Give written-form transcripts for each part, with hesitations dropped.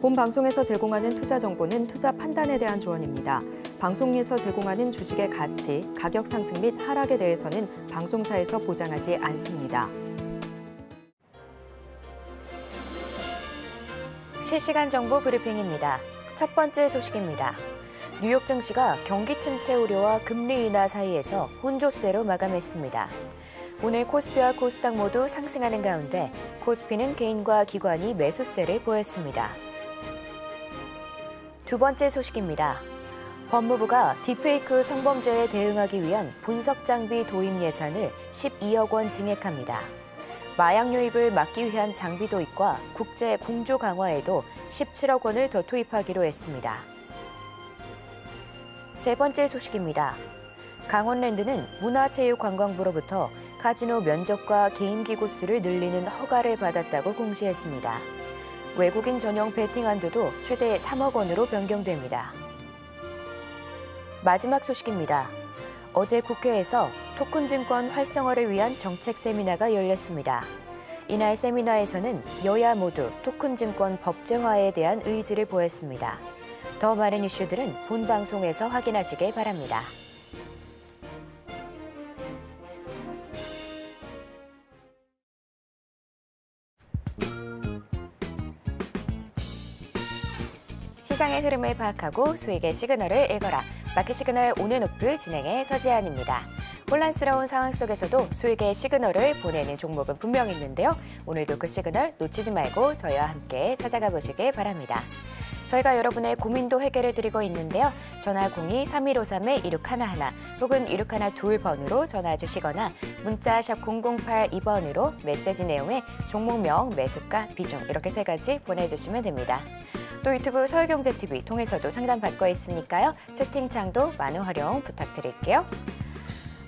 본 방송에서 제공하는 투자 정보는 투자 판단에 대한 조언입니다. 방송에서 제공하는 주식의 가치, 가격 상승 및 하락에 대해서는 방송사에서 보장하지 않습니다. 실시간 정보 브리핑입니다. 첫 번째 소식입니다. 뉴욕 증시가 경기 침체 우려와 금리 인하 사이에서 혼조세로 마감했습니다. 오늘 코스피와 코스닥 모두 상승하는 가운데 코스피는 개인과 기관이 매수세를 보였습니다. 두 번째 소식입니다. 법무부가 딥페이크 성범죄에 대응하기 위한 분석 장비 도입 예산을 12억 원 증액합니다. 마약 유입을 막기 위한 장비 도입과 국제 공조 강화에도 17억 원을 더 투입하기로 했습니다. 세 번째 소식입니다. 강원랜드는 문화체육관광부로부터 카지노 면적과 개인기 구수를 늘리는 허가를 받았다고 공시했습니다. 외국인 전용 베팅 한도도 최대 3억 원으로 변경됩니다. 마지막 소식입니다. 어제 국회에서 토큰증권 활성화를 위한 정책 세미나가 열렸습니다. 이날 세미나에서는 여야 모두 토큰증권 법제화에 대한 의지를 보였습니다. 더 많은 이슈들은 본 방송에서 확인하시길 바랍니다. 시장의 흐름을 파악하고 수익의 시그널을 읽어라. 마켓 시그널 오늘 노크 진행의 서지안입니다. 혼란스러운 상황 속에서도 수익의 시그널을 보내는 종목은 분명 있는데요. 오늘도 그 시그널 놓치지 말고 저희와 함께 찾아가 보시길 바랍니다. 저희가 여러분의 고민도 해결해 드리고 있는데요. 전화 02-3153-1611 혹은 1612번으로 전화 주시거나 문자 샵 0082번으로 메시지 내용에 종목명, 매수가, 비중 이렇게 세 가지 보내주시면 됩니다. 또 유튜브 서울경제TV 통해서도 상담받고 있으니까요. 채팅창도 많은 활용 부탁드릴게요.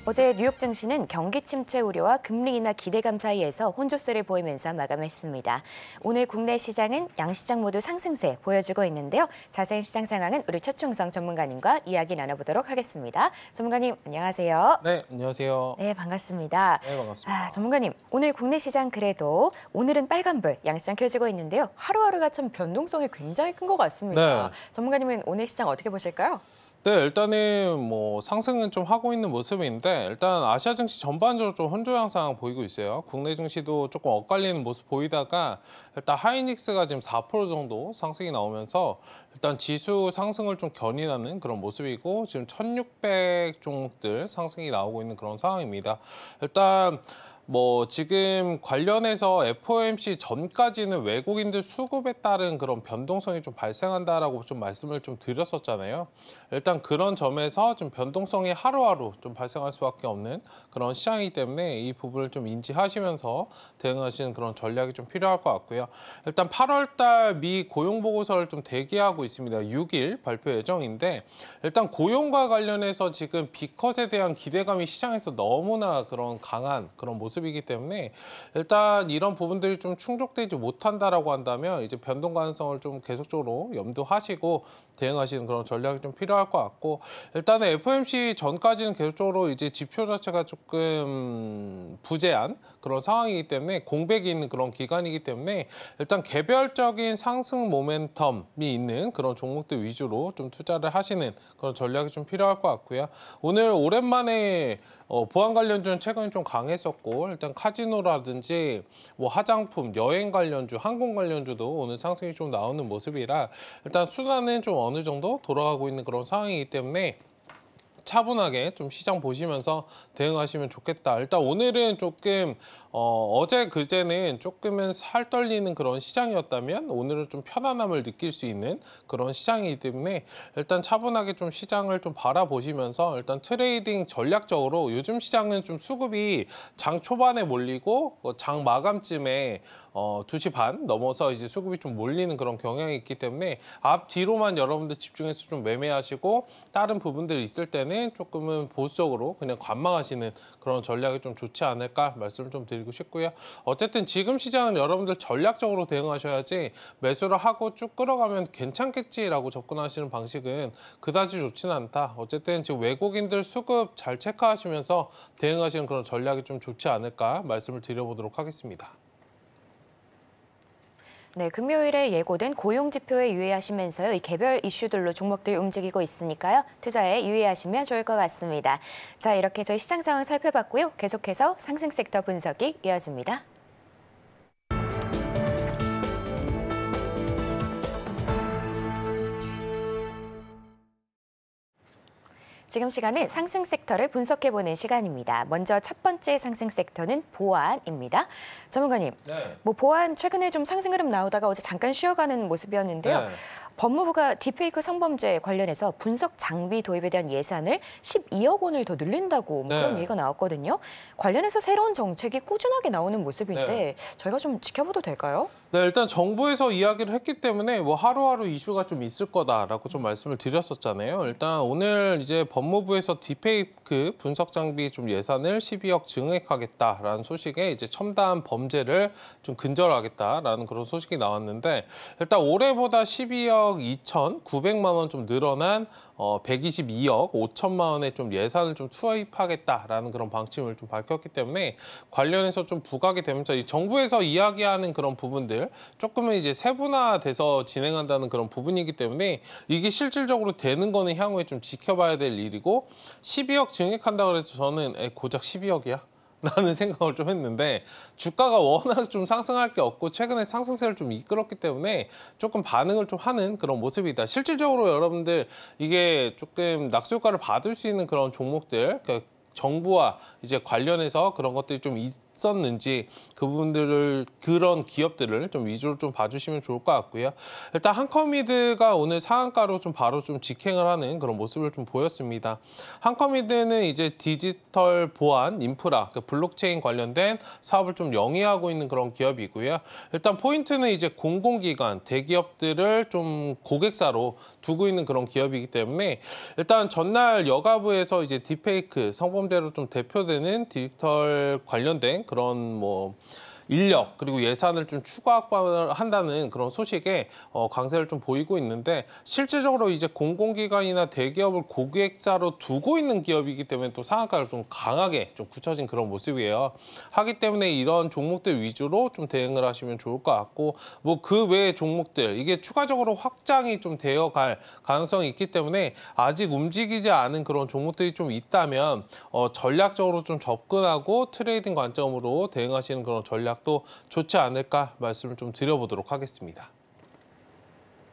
어제 뉴욕 증시는 경기 침체 우려와 금리 인하 기대감 사이에서 혼조세를 보이면서 마감했습니다. 오늘 국내 시장은 양시장 모두 상승세 보여주고 있는데요. 자세한 시장 상황은 우리 최충성 전문가님과 이야기 나눠보도록 하겠습니다. 전문가님 안녕하세요. 네, 안녕하세요. 네, 반갑습니다. 네, 반갑습니다. 전문가님, 오늘 국내 시장 그래도 오늘은 빨간불 양시장 켜지고 있는데요. 하루하루가 참 변동성이 굉장히 큰 것 같습니다. 네. 전문가님은 오늘 시장 어떻게 보실까요? 네, 일단은 뭐 상승은 좀 하고 있는 모습인데 일단 아시아 증시 전반적으로 좀 혼조 양상 보이고 있어요. 국내 증시도 조금 엇갈리는 모습 보이다가 일단 하이닉스가 지금 4% 정도 상승이 나오면서 일단 지수 상승을 좀 견인하는 그런 모습이고 지금 1600 종목들 상승이 나오고 있는 그런 상황입니다. 일단 뭐 지금 관련해서 FOMC 전까지는 외국인들 수급에 따른 그런 변동성이 좀 발생한다라고 좀 말씀을 좀 드렸었잖아요. 일단 그런 점에서 좀 변동성이 하루하루 좀 발생할 수밖에 없는 그런 시장이기 때문에 이 부분을 좀 인지하시면서 대응하시는 그런 전략이 좀 필요할 것 같고요. 일단 8월 달 미 고용 보고서를 좀 대기하고 있습니다. 6일 발표 예정인데 일단 고용과 관련해서 지금 B컷에 대한 기대감이 시장에서 너무나 그런 강한 그런 모습이기 때문에 일단 이런 부분들이 좀 충족되지 못한다라고 한다면 이제 변동 가능성을 좀 계속적으로 염두하시고 대응하시는 그런 전략이 좀 필요할 것 같고 일단은 FOMC 전까지는 계속적으로 이제 지표 자체가 조금 부재한 그런 상황이기 때문에 공백이 있는 그런 기간이기 때문에 일단 개별적인 상승 모멘텀이 있는 그런 종목들 위주로 좀 투자를 하시는 그런 전략이 좀 필요할 것 같고요. 오늘 오랜만에 보안 관련주는 최근에 좀 강했었고 일단 카지노라든지 뭐 화장품, 여행 관련주, 항공 관련주도 오늘 상승이 좀 나오는 모습이라 일단 순환은 좀 어느 정도 돌아가고 있는 그런 상황이기 때문에 차분하게 좀 시장 보시면서 대응하시면 좋겠다. 일단 오늘은 조금 어제 그제는 조금은 살 떨리는 그런 시장이었다면 오늘은 좀 편안함을 느낄 수 있는 그런 시장이기 때문에 일단 차분하게 좀 시장을 좀 바라보시면서 일단 트레이딩 전략적으로 요즘 시장은 좀 수급이 장 초반에 몰리고 장 마감쯤에 2시 반 넘어서 이제 수급이 좀 몰리는 그런 경향이 있기 때문에 앞 뒤로만 여러분들 집중해서 좀 매매하시고 다른 부분들이 있을 때는 조금은 보수적으로 그냥 관망하시는 그런 전략이 좀 좋지 않을까 말씀을 좀 드리고 싶고요. 어쨌든 지금 시장은 여러분들 전략적으로 대응하셔야지 매수를 하고 쭉 끌어가면 괜찮겠지라고 접근하시는 방식은 그다지 좋지는 않다. 어쨌든 지금 외국인들 수급 잘 체크하시면서 대응하시는 그런 전략이 좀 좋지 않을까 말씀을 드려보도록 하겠습니다. 네, 금요일에 예고된 고용 지표에 유의하시면서요. 이 개별 이슈들로 종목들 움직이고 있으니까요. 투자에 유의하시면 좋을 것 같습니다. 자, 이렇게 저희 시장 상황 살펴봤고요. 계속해서 상승 섹터 분석이 이어집니다. 지금 시간은 상승 섹터를 분석해보는 시간입니다. 먼저 첫 번째 상승 섹터는 보안입니다. 전문가님, 네. 뭐 보안 최근에 좀 상승 흐름 나오다가 어제 잠깐 쉬어가는 모습이었는데요. 네. 법무부가 딥페이크 성범죄 관련해서 분석 장비 도입에 대한 예산을 12억 원을 더 늘린다고 뭐 그런 네. 얘기가 나왔거든요. 관련해서 새로운 정책이 꾸준하게 나오는 모습인데 네. 저희가 좀 지켜봐도 될까요? 네, 일단 정부에서 이야기를 했기 때문에 뭐 하루하루 이슈가 좀 있을 거다라고 좀 말씀을 드렸었잖아요. 일단 오늘 이제 법무부에서 딥페이크 분석 장비 좀 예산을 12억 증액하겠다라는 소식에 이제 첨단 범죄를 좀 근절하겠다라는 그런 소식이 나왔는데 일단 올해보다 12억 2,900만 원 좀 늘어난 122억 5천만 원의 좀 예산을 좀 투입하겠다라는 그런 방침을 좀 밝혔기 때문에 관련해서 좀 부각이 되면서 이 정부에서 이야기하는 그런 부분들 조금은 이제 세분화돼서 진행한다는 그런 부분이기 때문에 이게 실질적으로 되는 거는 향후에 좀 지켜봐야 될 일이고 12억 증액한다 그래서 저는 고작 12억이야? 라는 생각을 좀 했는데 주가가 워낙 좀 상승할 게 없고 최근에 상승세를 좀 이끌었기 때문에 조금 반응을 좀 하는 그런 모습이다. 실질적으로 여러분들 이게 조금 낙수 효과를 받을 수 있는 그런 종목들, 그러니까 정부와 이제 관련해서 그런 것들이 좀 있었는지 그 부분들을 그런 기업들을 좀 위주로 좀 봐주시면 좋을 것 같고요. 일단 한컴미드가 오늘 상한가로 좀 바로 좀 직행을 하는 그런 모습을 좀 보였습니다. 한컴미드는 이제 디지털 보안, 인프라, 그 블록체인 관련된 사업을 좀 영위하고 있는 그런 기업이고요. 일단 포인트는 이제 공공기관, 대기업들을 좀 고객사로 두고 있는 그런 기업이기 때문에 일단 전날 여가부에서 이제 딥페이크 성범죄로 좀 대표되는 디지털 관련된 그런 뭐 인력 그리고 예산을 좀 추가 확보한다는 그런 소식에 강세를 좀 보이고 있는데 실질적으로 이제 공공기관이나 대기업을 고객사로 두고 있는 기업이기 때문에 또 상한가를 좀 강하게 좀 굳혀진 그런 모습이에요. 하기 때문에 이런 종목들 위주로 좀 대응을 하시면 좋을 것 같고 뭐 그 외의 종목들 이게 추가적으로 확장이 좀 되어갈 가능성이 있기 때문에 아직 움직이지 않은 그런 종목들이 좀 있다면 전략적으로 좀 접근하고 트레이딩 관점으로 대응하시는 그런 전략 또 좋지 않을까 말씀을 좀 드려보도록 하겠습니다.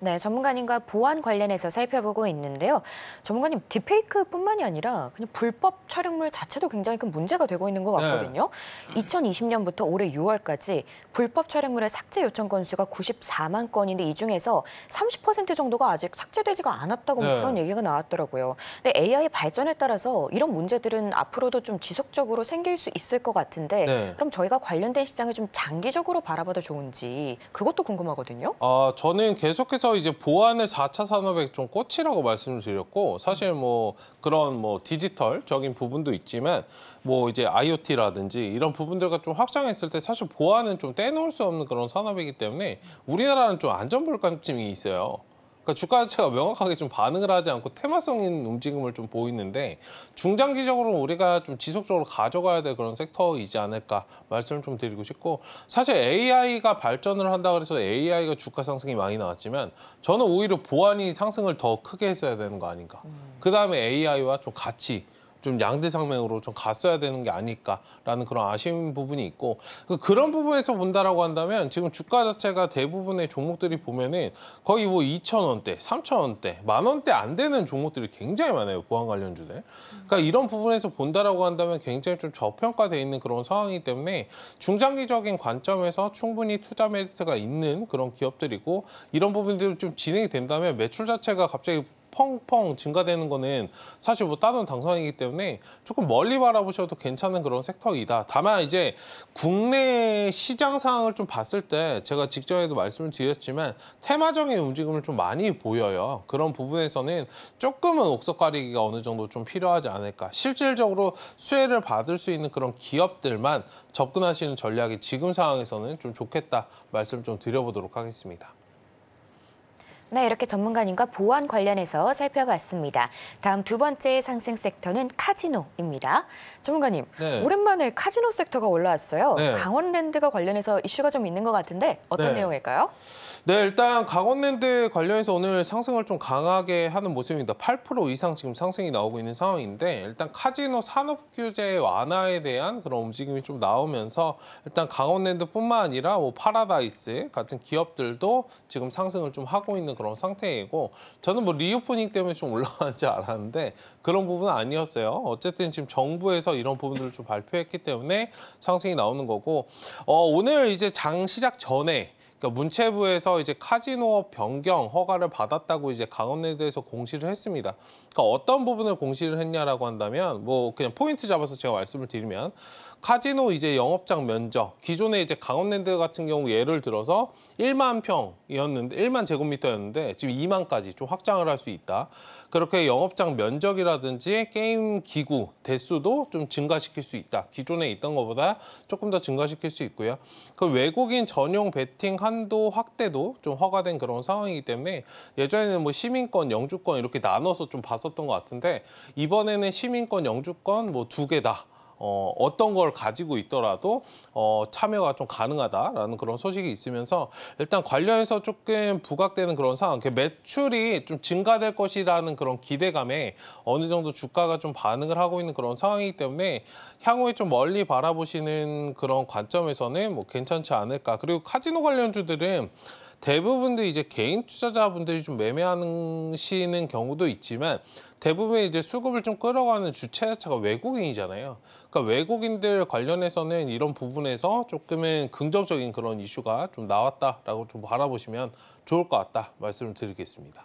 네, 전문가님과 보안 관련해서 살펴보고 있는데요. 전문가님, 딥페이크뿐만이 아니라 그냥 불법 촬영물 자체도 굉장히 큰 문제가 되고 있는 것 같거든요. 2020년부터 올해 6월까지 불법 촬영물의 삭제 요청 건수가 94만 건인데 이 중에서 30% 정도가 아직 삭제되지가 않았다고 뭐 그런 얘기가 나왔더라고요. 근데 AI 발전에 따라서 이런 문제들은 앞으로도 좀 지속적으로 생길 수 있을 것 같은데 그럼 저희가 관련된 시장을 좀 장기적으로 바라봐도 좋은지 그것도 궁금하거든요. 저는 계속해서 이제 보안을 4차 산업의 좀 꽃이라고 말씀을 드렸고 사실 뭐 그런 뭐 디지털적인 부분도 있지만 뭐 이제 IoT라든지 이런 부분들과 좀 확장했을 때 사실 보안은 좀 떼놓을 수 없는 그런 산업이기 때문에 우리나라는 좀 안전불감증이 있어요. 그러니까 주가 자체가 명확하게 좀 반응을 하지 않고 테마성인 움직임을 좀 보이는데 중장기적으로 우리가 좀 지속적으로 가져가야 될 그런 섹터이지 않을까 말씀을 좀 드리고 싶고 사실 AI가 발전을 한다 그래서 AI가 주가 상승이 많이 나왔지만 저는 오히려 보안이 상승을 더 크게 했어야 되는 거 아닌가. 그다음에 AI와 좀 같이 좀 양대상명으로 좀 갔어야 되는 게 아닐까라는 그런 아쉬운 부분이 있고 그런 부분에서 본다라고 한다면 지금 주가 자체가 대부분의 종목들이 보면은 거의 뭐 2,000원대, 3,000원대, 10,000원대 안 되는 종목들이 굉장히 많아요. 보안 관련주들. 그러니까 이런 부분에서 본다라고 한다면 굉장히 좀 저평가돼 있는 그런 상황이기 때문에 중장기적인 관점에서 충분히 투자 메리트가 있는 그런 기업들이고 이런 부분들이 좀 진행이 된다면 매출 자체가 갑자기 펑펑 증가되는 거는 사실 뭐 따놓은 당선이기 때문에 조금 멀리 바라보셔도 괜찮은 그런 섹터이다. 다만 이제 국내 시장 상황을 좀 봤을 때 제가 직전에도 말씀을 드렸지만 테마적인 움직임을 좀 많이 보여요. 그런 부분에서는 조금은 옥석 가리기가 어느 정도 좀 필요하지 않을까. 실질적으로 수혜를 받을 수 있는 그런 기업들만 접근하시는 전략이 지금 상황에서는 좀 좋겠다 말씀 좀 드려보도록 하겠습니다. 네, 이렇게 전문가님과 보안 관련해서 살펴봤습니다. 다음 두 번째 상승 섹터는 카지노입니다. 전문가님, 네. 오랜만에 카지노 섹터가 올라왔어요. 네. 강원랜드가 관련해서 이슈가 좀 있는 것 같은데 어떤 네. 내용일까요? 네, 일단 강원랜드 관련해서 오늘 상승을 좀 강하게 하는 모습입니다. 8% 이상 지금 상승이 나오고 있는 상황인데 일단 카지노 산업 규제 완화에 대한 그런 움직임이 좀 나오면서 일단 강원랜드뿐만 아니라 뭐 파라다이스 같은 기업들도 지금 상승을 좀 하고 있는 그런 상태이고 저는 뭐 리오프닝 때문에 좀 올라가는지 알았는데 그런 부분은 아니었어요. 어쨌든 지금 정부에서 이런 부분들을 좀 발표했기 때문에 상승이 나오는 거고 오늘 이제 장 시작 전에 그러니까 문체부에서 이제 카지노 변경 허가를 받았다고 이제 강원랜드에서 공시를 했습니다. 그러니까 어떤 부분을 공시를 했냐라고 한다면 뭐 그냥 포인트 잡아서 제가 말씀을 드리면 카지노 이제 영업장 면적 기존에 이제 강원랜드 같은 경우 예를 들어서 1만 평이었는데 1만 제곱미터였는데 지금 2만까지 좀 확장을 할 수 있다. 그렇게 영업장 면적이라든지 게임 기구 대수도 좀 증가시킬 수 있다. 기존에 있던 것보다 조금 더 증가시킬 수 있고요. 그 외국인 전용 베팅 한도 확대도 좀 허가된 그런 상황이기 때문에 예전에는 뭐 시민권, 영주권 이렇게 나눠서 좀 봤었던 것 같은데 이번에는 시민권, 영주권 뭐 두 개 다. 어떤 걸 가지고 있더라도 참여가 좀 가능하다라는 그런 소식이 있으면서 일단 관련해서 조금 부각되는 그런 상황, 매출이 좀 증가될 것이라는 그런 기대감에 어느 정도 주가가 좀 반응을 하고 있는 그런 상황이기 때문에 향후에 좀 멀리 바라보시는 그런 관점에서는 뭐 괜찮지 않을까. 그리고 카지노 관련주들은 대부분도 이제 개인 투자자분들이 좀 매매하시는 경우도 있지만 대부분 이제 수급을 좀 끌어가는 주체 자체가 외국인이잖아요. 그러니까 외국인들 관련해서는 이런 부분에서 조금은 긍정적인 그런 이슈가 좀 나왔다라고 좀 바라보시면 좋을 것 같다 말씀을 드리겠습니다.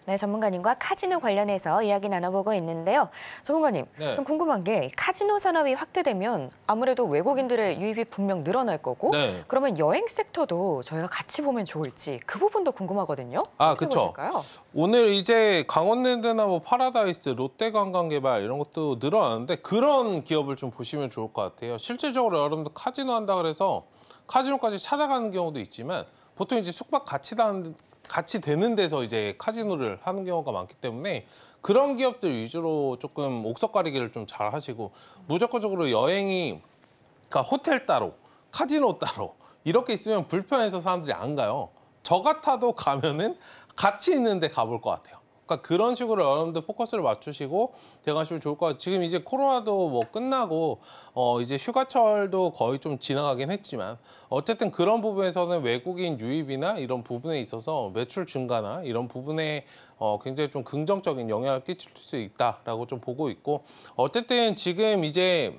네, 전문가님과 카지노 관련해서 이야기 나눠보고 있는데요. 전문가님, 네. 좀 궁금한 게 카지노 산업이 확대되면 아무래도 외국인들의 유입이 분명 늘어날 거고 네. 그러면 여행 섹터도 저희가 같이 보면 좋을지 그 부분도 궁금하거든요. 어떻게 그쵸. 보실까요? 오늘 이제 강원랜드나 뭐 파라다이스, 롯데관광개발 이런 것도 늘어나는데 그런 기업을 좀 보시면 좋을 것 같아요. 실질적으로 여러분들 카지노 한다 그래서 카지노까지 찾아가는 경우도 있지만 보통 이제 숙박 같이 되는 데서 이제 카지노를 하는 경우가 많기 때문에 그런 기업들 위주로 조금 옥석 가리기를 좀 잘 하시고 무조건적으로 여행이 그러니까 호텔 따로, 카지노 따로 이렇게 있으면 불편해서 사람들이 안 가요. 저 같아도 가면은 같이 있는데 가볼 것 같아요. 그러니까 그런 식으로 여러분들 포커스를 맞추시고 대응하시면 좋을 것 같아요. 지금 이제 코로나도 뭐 끝나고 이제 휴가철도 거의 좀 지나가긴 했지만 어쨌든 그런 부분에서는 외국인 유입이나 이런 부분에 있어서 매출 증가나 이런 부분에 굉장히 좀 긍정적인 영향을 끼칠 수 있다라고 좀 보고 있고 어쨌든 지금 이제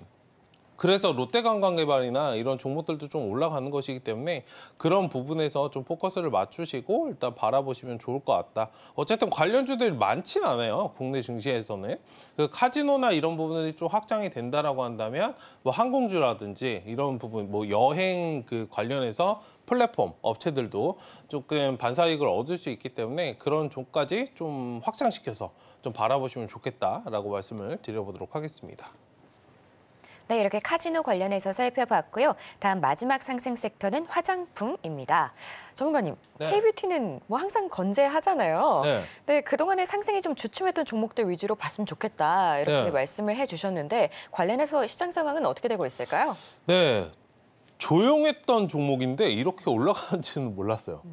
그래서 롯데관광개발이나 이런 종목들도 좀 올라가는 것이기 때문에 그런 부분에서 좀 포커스를 맞추시고 일단 바라보시면 좋을 것 같다. 어쨌든 관련주들이 많진 않아요. 국내 증시에서는. 그 카지노나 이런 부분들이 좀 확장이 된다라고 한다면 뭐 항공주라든지 이런 부분, 뭐 여행 그 관련해서 플랫폼 업체들도 조금 반사이익을 얻을 수 있기 때문에 그런 쪽까지 좀 확장시켜서 좀 바라보시면 좋겠다라고 말씀을 드려보도록 하겠습니다. 네, 이렇게 카지노 관련해서 살펴봤고요. 다음 마지막 상승 섹터는 화장품입니다. 전문가님, 네. K뷰티는 뭐 항상 건재하잖아요. 네. 네, 그동안의 상승이 좀 주춤했던 종목들 위주로 봤으면 좋겠다 이렇게 네. 말씀을 해주셨는데 관련해서 시장 상황은 어떻게 되고 있을까요? 네, 조용했던 종목인데 이렇게 올라가는지는 몰랐어요.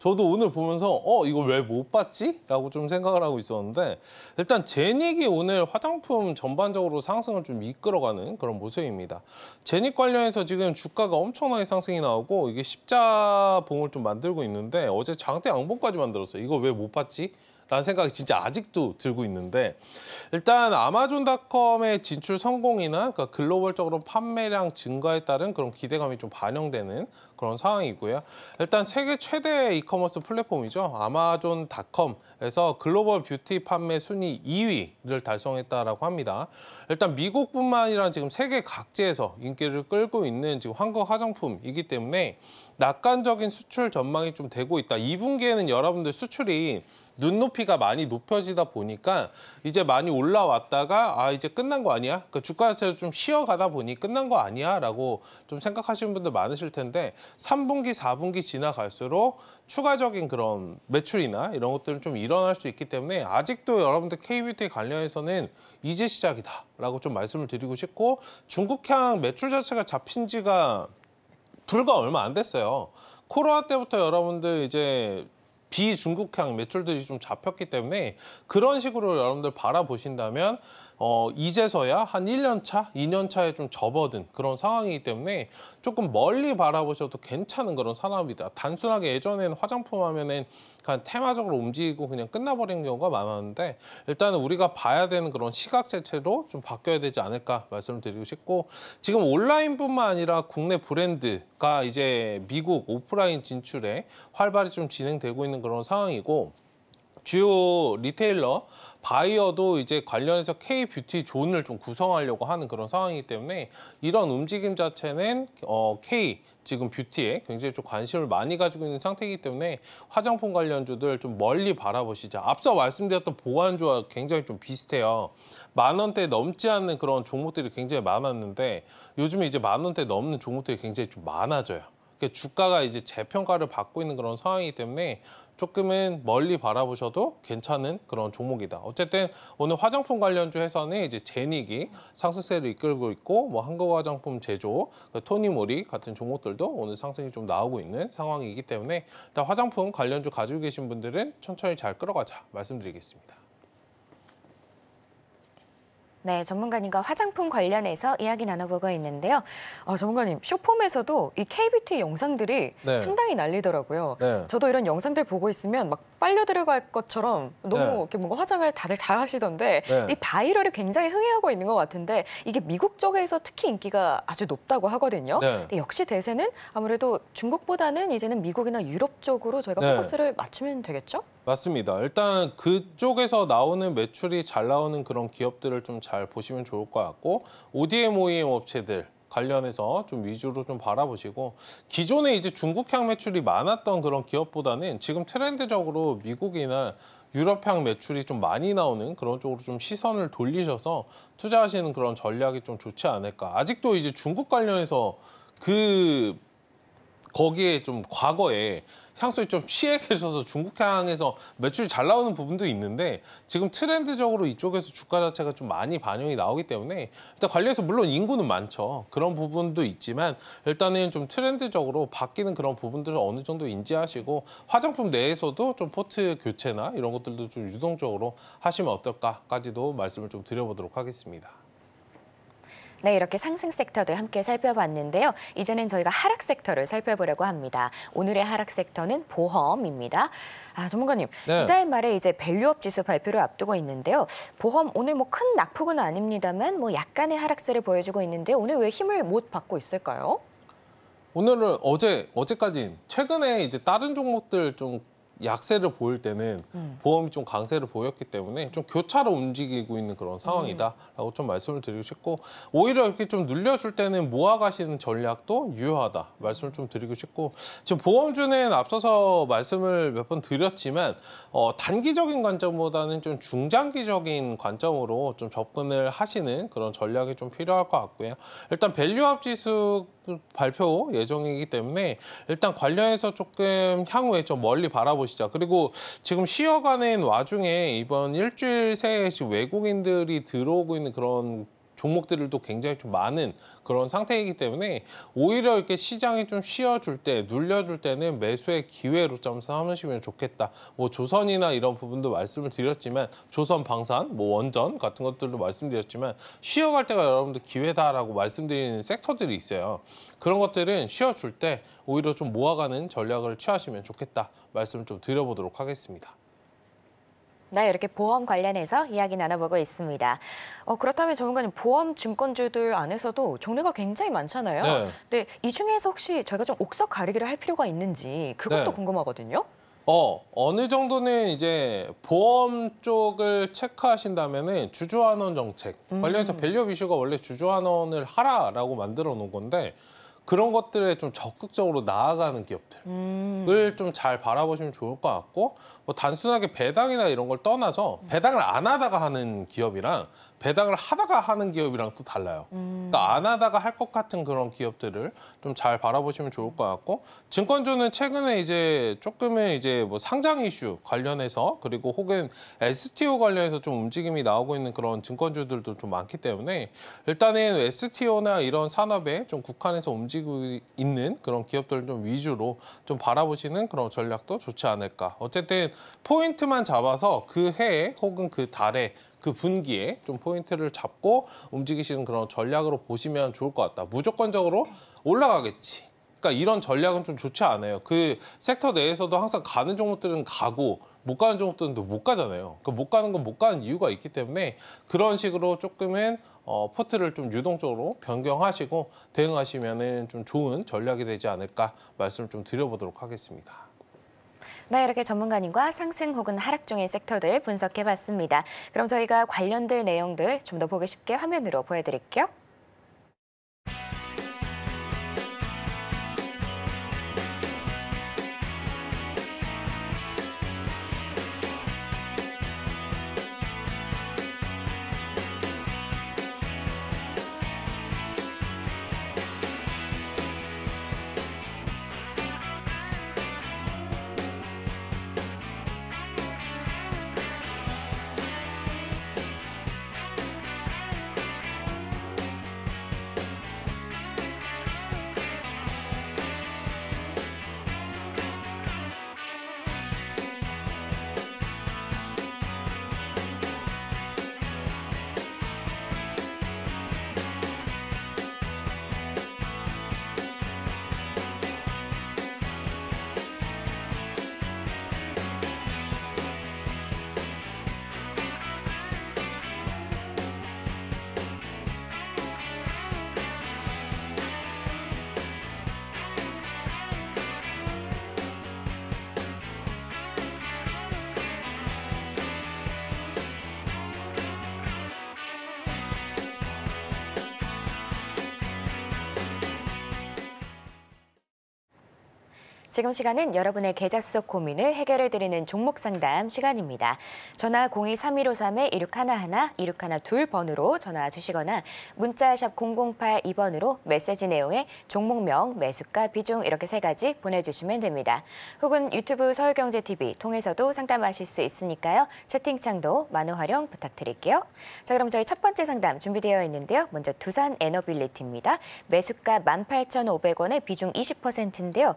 저도 오늘 보면서 이거 왜 못 봤지? 라고 좀 생각을 하고 있었는데 일단 제닉이 오늘 화장품 전반적으로 상승을 좀 이끌어가는 그런 모습입니다. 제닉 관련해서 지금 주가가 엄청나게 상승이 나오고 이게 십자봉을 좀 만들고 있는데 어제 장대 양봉까지 만들었어요. 이거 왜 못 봤지? 라는 생각이 진짜 아직도 들고 있는데 일단 아마존닷컴의 진출 성공이나 그러니까 글로벌적으로 판매량 증가에 따른 그런 기대감이 좀 반영되는 그런 상황이고요. 일단 세계 최대 이커머스 플랫폼이죠. 아마존닷컴에서 글로벌 뷰티 판매 순위 2위를 달성했다라고 합니다. 일단 미국뿐만 아니라 지금 세계 각지에서 인기를 끌고 있는 지금 한국 화장품이기 때문에 낙관적인 수출 전망이 좀 되고 있다. 2분기에는 여러분들 수출이 눈높이가 많이 높여지다 보니까 이제 많이 올라왔다가 이제 끝난 거 아니야? 그 주가 자체를 좀 쉬어가다 보니 끝난 거 아니야? 라고 좀 생각하시는 분들 많으실 텐데 3분기, 4분기 지나갈수록 추가적인 그런 매출이나 이런 것들은 좀 일어날 수 있기 때문에 아직도 여러분들 K뷰티 관련해서는 이제 시작이다라고 좀 말씀을 드리고 싶고 중국향 매출 자체가 잡힌 지가 불과 얼마 안 됐어요. 코로나 때부터 여러분들 이제 비중국향 매출들이 좀 잡혔기 때문에 그런 식으로 여러분들 바라보신다면 이제서야 한 1년 차, 2년 차에 좀 접어든 그런 상황이기 때문에 조금 멀리 바라보셔도 괜찮은 그런 산업이다. 단순하게 예전에는 화장품 하면은 그냥 테마적으로 움직이고 그냥 끝나버리는 경우가 많았는데 일단은 우리가 봐야 되는 그런 시각 자체로 좀 바뀌어야 되지 않을까 말씀을 드리고 싶고 지금 온라인뿐만 아니라 국내 브랜드가 이제 미국 오프라인 진출에 활발히 좀 진행되고 있는 그런 상황이고 주요 리테일러, 바이어도 이제 관련해서 K-뷰티 존을 좀 구성하려고 하는 그런 상황이기 때문에 이런 움직임 자체는 K 지금 뷰티에 굉장히 좀 관심을 많이 가지고 있는 상태이기 때문에 화장품 관련주들 좀 멀리 바라보시자. 앞서 말씀드렸던 보안주와 굉장히 좀 비슷해요. 10,000원대 넘지 않는 그런 종목들이 굉장히 많았는데 요즘에 이제 10,000원대 넘는 종목들이 굉장히 좀 많아져요. 그러니까 주가가 이제 재평가를 받고 있는 그런 상황이기 때문에 조금은 멀리 바라보셔도 괜찮은 그런 종목이다. 어쨌든 오늘 화장품 관련주에서는 이제 제닉이 상승세를 이끌고 있고 뭐 한국화장품 제조, 토니모리 같은 종목들도 오늘 상승이 좀 나오고 있는 상황이기 때문에 일단 화장품 관련주 가지고 계신 분들은 천천히 잘 끌어가자 말씀드리겠습니다. 네, 전문가님과 화장품 관련해서 이야기 나눠보고 있는데요. 전문가님, 쇼폼에서도 이 K뷰티 영상들이 네. 상당히 난리더라고요. 네. 저도 이런 영상들 보고 있으면 막 빨려 들어갈 것처럼 너무 네. 이렇게 뭔가 화장을 다들 잘 하시던데 네. 이 바이럴이 굉장히 흥행하고 있는 것 같은데 이게 미국 쪽에서 특히 인기가 아주 높다고 하거든요. 네. 근데 역시 대세는 아무래도 중국보다는 이제는 미국이나 유럽 쪽으로 저희가 네. 포커스를 맞추면 되겠죠? 맞습니다. 일단 그쪽에서 나오는 매출이 잘 나오는 그런 기업들을 좀 잘 보시면 좋을 것 같고 ODM, OEM 업체들 관련해서 좀 위주로 좀 바라보시고 기존에 이제 중국향 매출이 많았던 그런 기업보다는 지금 트렌드적으로 미국이나 유럽향 매출이 좀 많이 나오는 그런 쪽으로 좀 시선을 돌리셔서 투자하시는 그런 전략이 좀 좋지 않을까. 아직도 이제 중국 관련해서 거기에 좀 과거에 향수에 좀 취해 계셔서 중국향에서 매출이 잘 나오는 부분도 있는데 지금 트렌드적으로 이쪽에서 주가 자체가 좀 많이 반영이 나오기 때문에 일단 관련해서 물론 인구는 많죠. 그런 부분도 있지만 일단은 좀 트렌드적으로 바뀌는 그런 부분들을 어느 정도 인지하시고 화장품 내에서도 좀 포트 교체나 이런 것들도 좀 유동적으로 하시면 어떨까까지도 말씀을 좀 드려보도록 하겠습니다. 네, 이렇게 상승 섹터들 함께 살펴봤는데요. 이제는 저희가 하락 섹터를 살펴보려고 합니다. 오늘의 하락 섹터는 보험입니다. 전문가님, 네. 이달 말에 이제 밸류업 지수 발표를 앞두고 있는데요. 보험 오늘 뭐 큰 낙폭은 아닙니다만 뭐 약간의 하락세를 보여주고 있는데 오늘 왜 힘을 못 받고 있을까요? 오늘은 어제까지 최근에 이제 다른 종목들 좀 약세를 보일 때는 보험이 좀 강세를 보였기 때문에 좀 교차로 움직이고 있는 그런 상황이다라고 좀 말씀을 드리고 싶고 오히려 이렇게 좀 눌려줄 때는 모아가시는 전략도 유효하다 말씀을 좀 드리고 싶고 지금 보험주는 앞서서 말씀을 몇 번 드렸지만 단기적인 관점보다는 좀 중장기적인 관점으로 좀 접근을 하시는 그런 전략이 좀 필요할 것 같고요. 일단 밸류업 지수 발표 예정이기 때문에 일단 관련해서 조금 향후에 좀 멀리 바라보시자. 그리고 지금 쉬어가는 와중에 이번 일주일 새에 외국인들이 들어오고 있는 그런 종목들도 굉장히 좀 많은 그런 상태이기 때문에 오히려 이렇게 시장이 좀 쉬어줄 때, 눌려줄 때는 매수의 기회로 좀 삼으시면 좋겠다. 뭐 조선이나 이런 부분도 말씀을 드렸지만 조선 방산, 뭐 원전 같은 것들도 말씀드렸지만 쉬어갈 때가 여러분들 기회다라고 말씀드리는 섹터들이 있어요. 그런 것들은 쉬어줄 때 오히려 좀 모아가는 전략을 취하시면 좋겠다. 말씀을 좀 드려보도록 하겠습니다. 네, 이렇게 보험 관련해서 이야기 나눠보고 있습니다. 그렇다면 전문가님, 보험 증권주들 안에서도 종류가 굉장히 많잖아요. 네. 근데 이 중에서 혹시 저희가 좀 옥석 가리기를 할 필요가 있는지 그것도 네. 궁금하거든요. 어느 정도는 이제 보험 쪽을 체크하신다면은 주주환원 정책 관련해서 밸류업 이슈가 원래 주주환원을 하라라고 만들어 놓은 건데 그런 것들에 좀 적극적으로 나아가는 기업들을 좀 잘 바라보시면 좋을 것 같고, 뭐 단순하게 배당이나 이런 걸 떠나서 배당을 안 하다가 하는 기업이랑 배당을 하다가 하는 기업이랑 또 달라요. 그러니까 안 하다가 할 것 같은 그런 기업들을 좀 잘 바라보시면 좋을 것 같고, 증권주는 최근에 이제 조금은 이제 뭐 상장 이슈 관련해서 그리고 혹은 STO 관련해서 좀 움직임이 나오고 있는 그런 증권주들도 좀 많기 때문에 일단은 STO나 이런 산업에 좀 국한해서 움직이고 있는 그런 기업들을 좀 위주로 좀 바라보시는 그런 전략도 좋지 않을까. 어쨌든 포인트만 잡아서 그 해에 혹은 그 달에 그 분기에 좀 포인트를 잡고 움직이시는 그런 전략으로 보시면 좋을 것 같다. 무조건적으로 올라가겠지. 그러니까 이런 전략은 좀 좋지 않아요. 그 섹터 내에서도 항상 가는 종목들은 가고 못 가는 종목들은 또 못 가잖아요. 그 못 가는 건 못 가는 이유가 있기 때문에 그런 식으로 조금은 포트를 좀 유동적으로 변경하시고 대응하시면은 좀 좋은 전략이 되지 않을까 말씀을 좀 드려보도록 하겠습니다. 네, 이렇게 전문가님과 상승 혹은 하락 중인 섹터들 분석해봤습니다. 그럼 저희가 관련된 내용들 좀 더 보기 쉽게 화면으로 보여드릴게요. 지금 시간은 여러분의 계좌 속 고민을 해결해드리는 종목 상담 시간입니다. 전화 02-3153-1611, 1612번으로 전화 주시거나 문자 샵 0082번으로 메시지 내용에 종목명, 매수가, 비중 이렇게 3가지 보내주시면 됩니다. 혹은 유튜브 서울경제TV 통해서도 상담하실 수 있으니까요. 채팅창도 많은 활용 부탁드릴게요. 자, 그럼 저희 첫 번째 상담 준비되어 있는데요. 먼저 두산 에너빌리티입니다. 매수가 18,500원에 비중 20%인데요.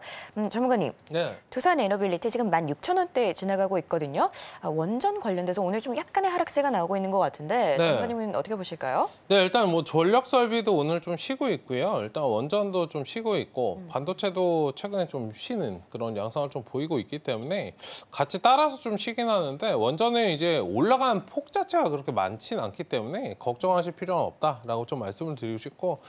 전문가님, 네. 두산 에너빌리티 지금 16,000원대 지나가고 있거든요. 원전 관련돼서 오늘 좀 약간의 하락세가 나오고 있는 것 같은데 네. 전문가님은 어떻게 보실까요? 네, 일단 뭐 전력 설비도 오늘 좀 쉬고 있고요. 일단 원전도 좀 쉬고 있고 반도체도 최근에 좀 쉬는 그런 양상을 좀 보이고 있기 때문에 같이 따라서 좀 쉬긴 하는데 원전은 이제 올라간 폭 자체가 그렇게 많지는 않기 때문에 걱정하실 필요는 없다라고 좀 말씀을 드리고 싶고,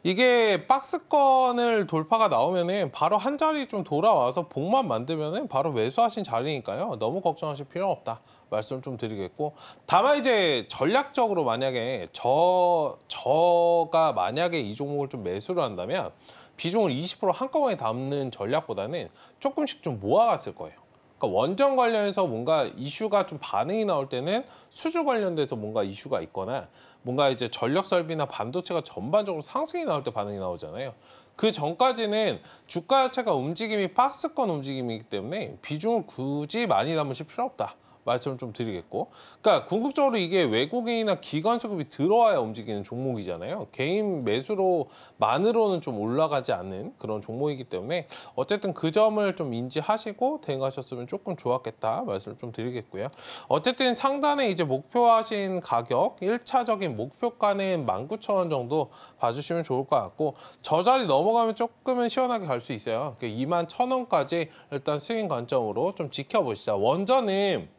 이게 박스권을 돌파가 나오면은 바로 한 자리 좀 돌아와서 복만 만들면은 바로 매수하신 자리니까요. 너무 걱정하실 필요는 없다. 말씀 좀 드리겠고, 다만 이제 전략적으로 만약에 저가 만약에 이 종목을 좀 매수를 한다면 비중을 20% 한꺼번에 담는 전략보다는 조금씩 좀 모아갔을 거예요. 그러니까 원전 관련해서 뭔가 이슈가 좀 반응이 나올 때는 수주 관련돼서 뭔가 이슈가 있거나 뭔가 이제 전력 설비나 반도체가 전반적으로 상승이 나올 때 반응이 나오잖아요. 그 전까지는 주가 자체가 움직임이 박스권 움직임이기 때문에 비중을 굳이 많이 담으실 필요 없다. 말씀을 좀 드리겠고, 그러니까 궁극적으로 이게 외국인이나 기관 수급이 들어와야 움직이는 종목이잖아요. 개인 매수로만으로는 좀 올라가지 않는 그런 종목이기 때문에 어쨌든 그 점을 좀 인지하시고 대응하셨으면 조금 좋았겠다 말씀을 좀 드리겠고요. 어쨌든 상단에 이제 목표하신 가격 1차적인 목표가는 19,000원 정도 봐주시면 좋을 것 같고, 저 자리 넘어가면 조금은 시원하게 갈 수 있어요. 21,000원까지 일단 스윙 관점으로 좀 지켜보시자. 원전은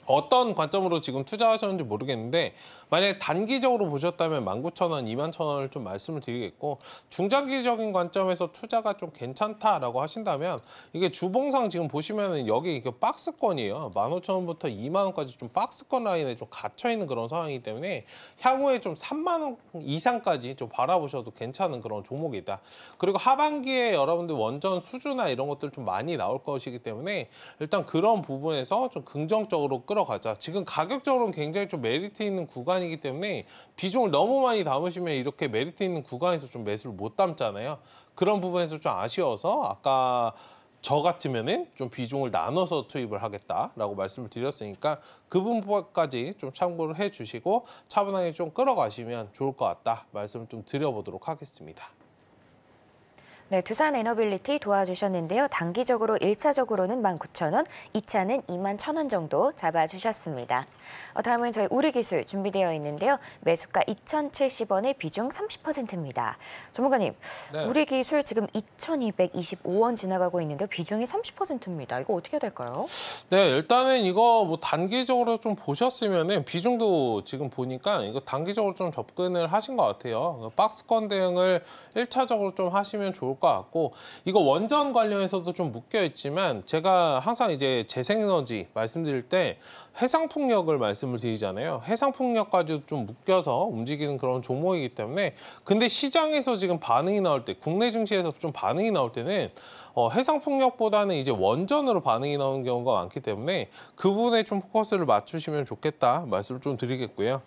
어떤 관점으로 지금 투자하셨는지 모르겠는데 만약에 단기적으로 보셨다면 19,000원, 21,000원을 좀 말씀을 드리겠고 중장기적인 관점에서 투자가 좀 괜찮다라고 하신다면 이게 주봉상 지금 보시면은 여기 이게 박스권이에요. 15,000원부터 2만원까지 좀 박스권 라인에 좀 갇혀 있는 그런 상황이기 때문에 향후에 좀 3만원 이상까지 좀 바라보셔도 괜찮은 그런 종목이다. 그리고 하반기에 여러분들 원전 수주나 이런 것들 좀 많이 나올 것이기 때문에 일단 그런 부분에서 좀 긍정적으로 끌어가자. 지금 가격적으로는 굉장히 좀 메리트 있는 구간이기 때문에 비중을 너무 많이 담으시면 이렇게 메리트 있는 구간에서 좀 매수를 못 담잖아요. 그런 부분에서 좀 아쉬워서 아까 저 같으면은 좀 비중을 나눠서 투입을 하겠다라고 말씀을 드렸으니까 그 부분까지 좀 참고를 해주시고 차분하게 좀 끌어가시면 좋을 것 같다 말씀을 좀 드려보도록 하겠습니다. 네, 두산 에너빌리티 도와주셨는데요. 단기적으로 1차적으로는 19,000원, 2차는 21,000원 정도 잡아주셨습니다. 다음은 저희 우리기술 준비되어 있는데요. 매수가 2,070원의 비중 30%입니다. 전문가님, 네. 우리기술 지금 2,225원 지나가고 있는데 비중이 30%입니다. 이거 어떻게 해야 될까요? 네, 일단은 이거 뭐 단기적으로 좀 보셨으면은 비중도 지금 보니까 이거 단기적으로 좀 접근을 하신 것 같아요. 박스권 대응을 1차적으로 좀 하시면 좋을 것 같고 이거 원전 관련해서도 좀 묶여 있지만 제가 항상 이제 재생에너지 말씀드릴 때 해상풍력을 말씀을 드리잖아요. 해상풍력까지도 좀 묶여서 움직이는 그런 종목이기 때문에 근데 시장에서 지금 반응이 나올 때 국내 증시에서 좀 반응이 나올 때는 해상풍력보다는 이제 원전으로 반응이 나오는 경우가 많기 때문에 그 부분에 좀 포커스를 맞추시면 좋겠다 말씀을 좀 드리겠고요.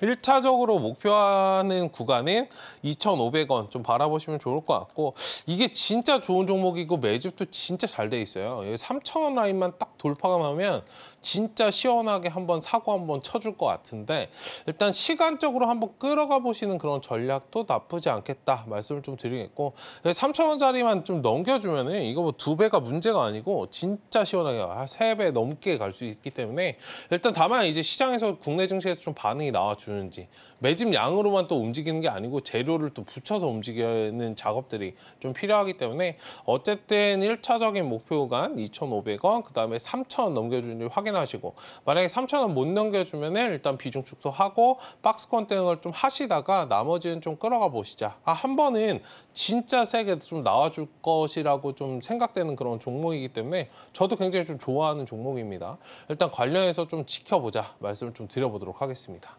1차적으로 목표하는 구간은 2,500원 좀 바라보시면 좋을 것 같고 이게 진짜 좋은 종목이고 매집도 진짜 잘 돼 있어요. 여기 3,000원 라인만 딱 돌파가 나면 진짜 시원하게 한번 사고 한번 쳐줄 것 같은데 일단 시간적으로 한번 끌어가 보시는 그런 전략도 나쁘지 않겠다 말씀을 좀 드리겠고 3,000원짜리만 좀 넘겨주면은 이거 뭐 2배가 문제가 아니고 진짜 시원하게 3배 넘게 갈 수 있기 때문에 일단 다만 이제 시장에서 국내 증시에서 좀 반응이 나와주는지 매집 양으로만 또 움직이는 게 아니고 재료를 또 붙여서 움직이는 작업들이 좀 필요하기 때문에 어쨌든 1차적인 목표 구간 2,500원 그다음에 3,000원 넘겨주는지 확인하시고 만약에 3,000원 못 넘겨주면 일단 비중 축소하고 박스권 대응을 좀 하시다가 나머지는 좀 끌어가 보시자. 한 번은 진짜 세게 좀 나와줄 것이라고 좀 생각되는 그런 종목이기 때문에 저도 굉장히 좀 좋아하는 종목입니다. 일단 관련해서 좀 지켜보자 말씀을 좀 드려보도록 하겠습니다.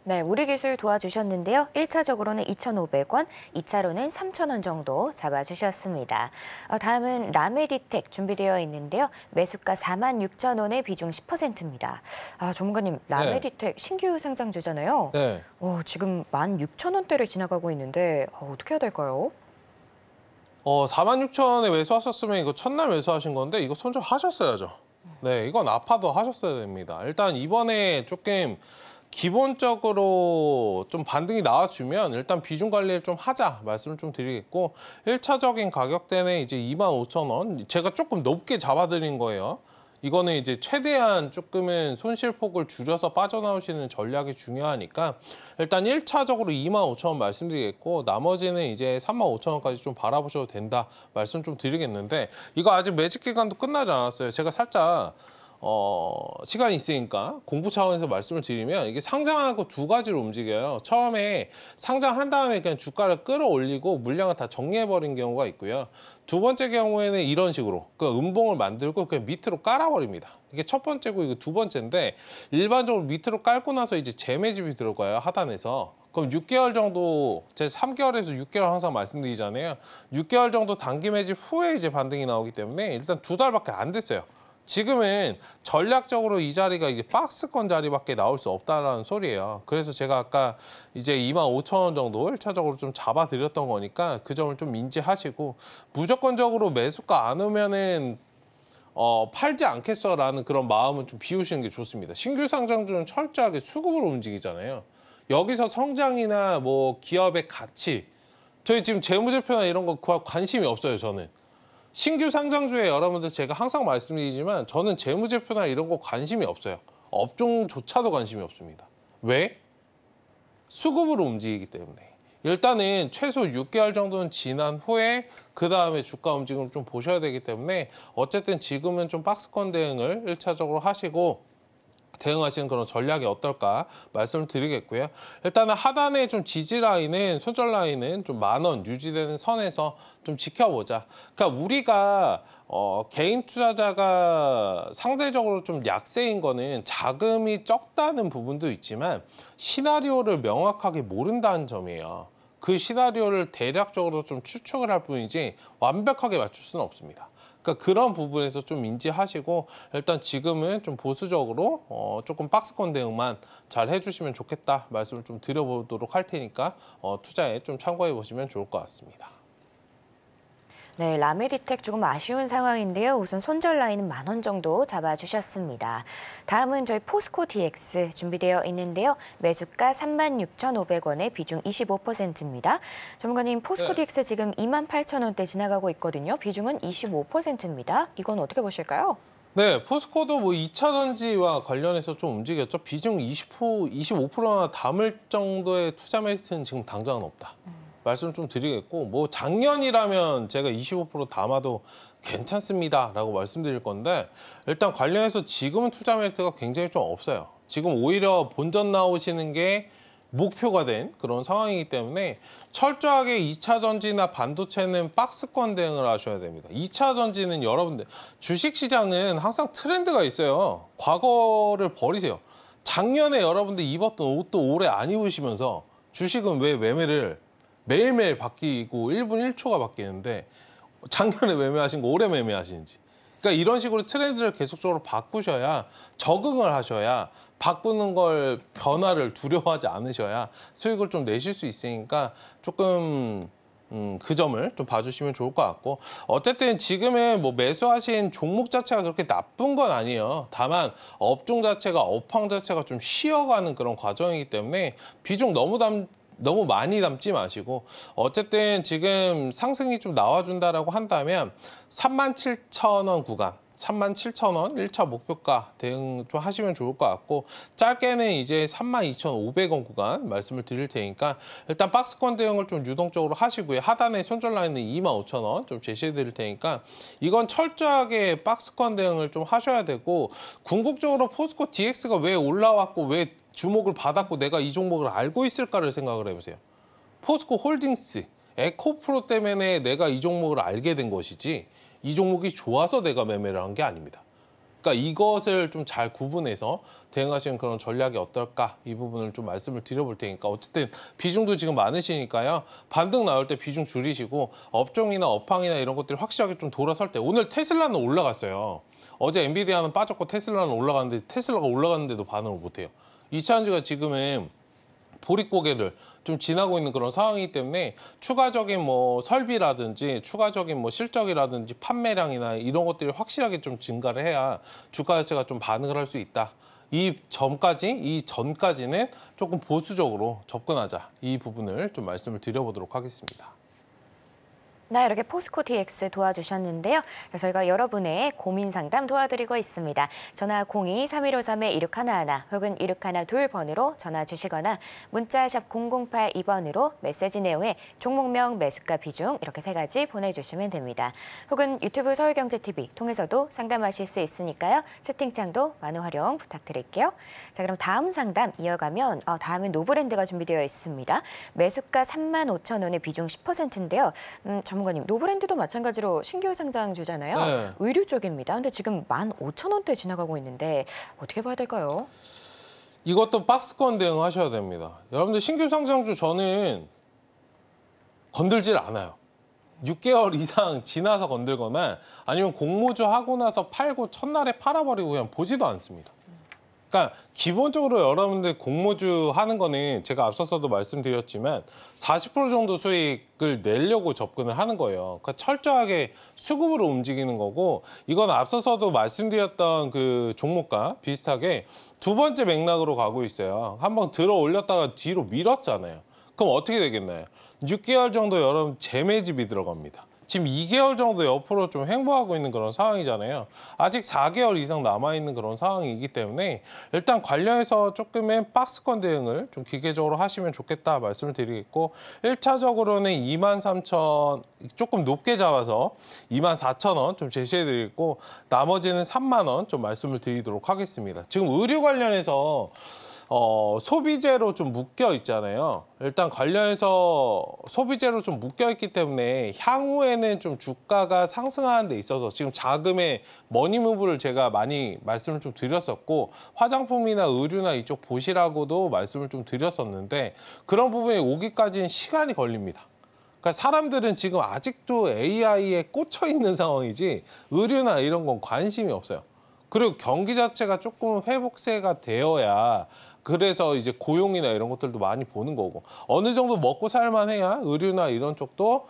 네, 우리기술 도와주셨는데요. 1차적으로는 2,500원, 2차로는 3,000원 정도 잡아주셨습니다. 다음은 라메디텍 준비되어 있는데요. 매수가 46,000원의 비중 10%입니다. 전문가님, 라메디텍 신규 상장주잖아요. 네. 지금 16,000원대를 지나가고 있는데 어떻게 해야 될까요? 46,000원에 매수하셨으면 이거 첫날 매수하신 건데 이거 손절하셨어야죠. 네, 이건 아파도 하셨어야 됩니다. 일단 이번에 조금 기본적으로 좀 반등이 나와주면 일단 비중 관리를 좀 하자 말씀을 좀 드리겠고 1차적인 가격대는 이제 25,000원 제가 조금 높게 잡아드린 거예요. 이거는 이제 최대한 조금은 손실폭을 줄여서 빠져나오시는 전략이 중요하니까 일단 1차적으로 25,000원 말씀드리겠고 나머지는 이제 35,000원까지 좀 바라보셔도 된다 말씀 좀 드리겠는데 이거 아직 매직 기간도 끝나지 않았어요. 제가 살짝 시간이 있으니까 공부 차원에서 말씀을 드리면 이게 상장하고 두 가지로 움직여요. 처음에 상장한 다음에 그냥 주가를 끌어올리고 물량을 다 정리해버린 경우가 있고요. 두 번째 경우에는 이런 식으로 그 음봉을 만들고 그냥 밑으로 깔아버립니다. 이게 첫 번째고 이거 두 번째인데 일반적으로 밑으로 깔고 나서 이제 재매집이 들어가요. 하단에서. 그럼 6개월 정도, 제가 3개월에서 6개월 항상 말씀드리잖아요. 6개월 정도 단기 매집 후에 이제 반등이 나오기 때문에 일단 2달밖에 안 됐어요. 지금은 전략적으로 이 자리가 이제 박스권 자리밖에 나올 수 없다라는 소리예요. 그래서 제가 아까 이제 25,000원 정도 1차적으로 좀 잡아드렸던 거니까 그 점을 좀 인지하시고 무조건적으로 매수가 안 오면은 팔지 않겠어라는 그런 마음은 좀 비우시는 게 좋습니다. 신규 상장주는 철저하게 수급으로 움직이잖아요. 여기서 성장이나 뭐 기업의 가치, 저희 지금 재무제표나 이런 거 관심이 없어요, 저는. 신규 상장주에 여러분들 제가 항상 말씀드리지만 저는 재무제표나 이런 거 관심이 없어요. 업종조차도 관심이 없습니다. 왜? 수급으로 움직이기 때문에. 일단은 최소 6개월 정도는 지난 후에 그 다음에 주가 움직임을 좀 보셔야 되기 때문에 어쨌든 지금은 좀 박스권 대응을 1차적으로 하시고 대응하시는 그런 전략이 어떨까 말씀을 드리겠고요. 일단은 하단에 좀 지지 라인은 손절 라인은 좀 10,000원 유지되는 선에서 좀 지켜보자. 그러니까 우리가 개인 투자자가 상대적으로 좀 약세인 거는 자금이 적다는 부분도 있지만 시나리오를 명확하게 모른다는 점이에요. 그 시나리오를 대략적으로 좀 추측을 할 뿐이지 완벽하게 맞출 수는 없습니다. 그러니까 그런 부분에서 좀 인지하시고 일단 지금은 좀 보수적으로 조금 박스권 대응만 잘 해주시면 좋겠다 말씀을 좀 드려보도록 할 테니까 투자에 좀 참고해 보시면 좋을 것 같습니다. 네, 라메디텍 조금 아쉬운 상황인데요. 우선 손절 라인은 10,000원 정도 잡아주셨습니다. 다음은 저희 포스코 DX 준비되어 있는데요. 매수가 36,500원에 비중 25%입니다. 전문가님, 포스코 DX 지금 28,000원대 지나가고 있거든요. 비중은 25%입니다. 이건 어떻게 보실까요? 네, 포스코도 뭐 2차 전지와 관련해서 좀 움직였죠. 비중 25%나 담을 정도의 투자 메리트는 지금 당장은 없다. 말씀 좀 드리겠고, 뭐 작년이라면 제가 25% 담아도 괜찮습니다라고 말씀드릴 건데 일단 관련해서 지금은 투자 메리트가 굉장히 좀 없어요. 지금 오히려 본전 나오시는 게 목표가 된 그런 상황이기 때문에 철저하게 2차 전지나 반도체는 박스권 대응을 하셔야 됩니다. 2차 전지는 여러분들 주식시장은 항상 트렌드가 있어요. 과거를 버리세요. 작년에 여러분들 입었던 옷도 올해 안 입으시면서 주식은 왜 매매를 매일매일 바뀌고 1분 1초가 바뀌는데 작년에 매매하신 거 올해 매매하시는지. 그러니까 이런 식으로 트렌드를 계속적으로 바꾸셔야 적응을 하셔야 바꾸는 걸 변화를 두려워하지 않으셔야 수익을 좀 내실 수 있으니까 조금 그 점을 좀 봐주시면 좋을 것 같고 어쨌든 지금은 뭐 매수하신 종목 자체가 그렇게 나쁜 건 아니에요. 다만 업종 자체가 업황 자체가 좀 쉬어가는 그런 과정이기 때문에 비중 너무 많이 담지 마시고 어쨌든 지금 상승이 좀 나와준다라고 한다면 37,000원 구간 37,000원 1차 목표가 대응 좀 하시면 좋을 것 같고 짧게는 이제 32,500원 구간 말씀을 드릴 테니까 일단 박스권 대응을 좀 유동적으로 하시고요. 하단에 손절 라인은 25,000원 좀 제시해 드릴 테니까 이건 철저하게 박스권 대응을 좀 하셔야 되고 궁극적으로 포스코 DX가 왜 올라왔고 왜 주목을 받았고 내가 이 종목을 알고 있을까를 생각을 해보세요. 포스코 홀딩스, 에코프로 때문에 내가 이 종목을 알게 된 것이지 이 종목이 좋아서 내가 매매를 한 게 아닙니다. 그러니까 이것을 좀 잘 구분해서 대응하시는 그런 전략이 어떨까 이 부분을 좀 말씀을 드려볼 테니까 어쨌든 비중도 지금 많으시니까요. 반등 나올 때 비중 줄이시고 업종이나 업황이나 이런 것들이 확실하게 좀 돌아설 때 오늘 테슬라는 올라갔어요. 어제 엔비디아는 빠졌고 테슬라는 올라갔는데 테슬라가 올라갔는데도 반응을 못해요. 2차 전지가 지금은 보릿고개를 좀 지나고 있는 그런 상황이기 때문에 추가적인 뭐 설비라든지 추가적인 뭐 실적이라든지 판매량이나 이런 것들이 확실하게 좀 증가를 해야 주가 자체가 좀 반응을 할 수 있다. 이 전까지는 조금 보수적으로 접근하자. 이 부분을 좀 말씀을 드려보도록 하겠습니다. 네, 이렇게 포스코 DX 도와주셨는데요. 저희가 여러분의 고민 상담 도와드리고 있습니다. 전화 02-3153-1611 혹은 1612번으로 전화 주시거나 문자 샵 0082번으로 메시지 내용에 종목명, 매수가, 비중 이렇게 3가지 보내주시면 됩니다. 혹은 유튜브 서울경제TV 통해서도 상담하실 수 있으니까요. 채팅창도 많은 활용 부탁드릴게요. 자, 그럼 다음 상담 이어가면 다음은 노브랜드가 준비되어 있습니다. 매수가 35,000원에 비중 10%인데요. 전문가님, 노브랜드도 마찬가지로 신규 상장주잖아요. 네. 의류 쪽입니다. 근데 지금 15,000원대 지나가고 있는데 어떻게 봐야 될까요? 이것도 박스권 대응하셔야 됩니다. 여러분들 신규 상장주 저는 건들질 않아요. 6개월 이상 지나서 건들거나 아니면 공모주 하고 나서 팔고 첫날에 팔아버리고 그냥 보지도 않습니다. 그러니까 기본적으로 여러분들 공모주 하는 거는 제가 앞서서도 말씀드렸지만 40% 정도 수익을 내려고 접근을 하는 거예요. 그러니까 철저하게 수급으로 움직이는 거고 이건 앞서서도 말씀드렸던 그 종목과 비슷하게 두 번째 맥락으로 가고 있어요. 한번 들어 올렸다가 뒤로 밀었잖아요. 그럼 어떻게 되겠나요? 6개월 정도 여러분 재매집이 들어갑니다. 지금 2개월 정도 옆으로 좀 횡보하고 있는 그런 상황이잖아요. 아직 4개월 이상 남아있는 그런 상황이기 때문에 일단 관련해서 조금의 박스권 대응을 좀 기계적으로 하시면 좋겠다 말씀을 드리겠고 1차적으로는 23,000 조금 높게 잡아서 24,000원 좀 제시해드리고 나머지는 3만 원 좀 말씀을 드리도록 하겠습니다. 지금 의류 관련해서 소비재로 좀 묶여 있잖아요. 일단 관련해서 소비재로 좀 묶여 있기 때문에 향후에는 좀 주가가 상승하는 데 있어서 지금 자금의 머니무브를 제가 많이 말씀을 좀 드렸었고 화장품이나 의류나 이쪽 보시라고도 말씀을 좀 드렸었는데 그런 부분이 오기까지는 시간이 걸립니다. 그러니까 사람들은 지금 아직도 AI에 꽂혀 있는 상황이지 의류나 이런 건 관심이 없어요. 그리고 경기 자체가 조금 회복세가 되어야 그래서 이제 고용이나 이런 것들도 많이 보는 거고 어느 정도 먹고 살만해야 의류나 이런 쪽도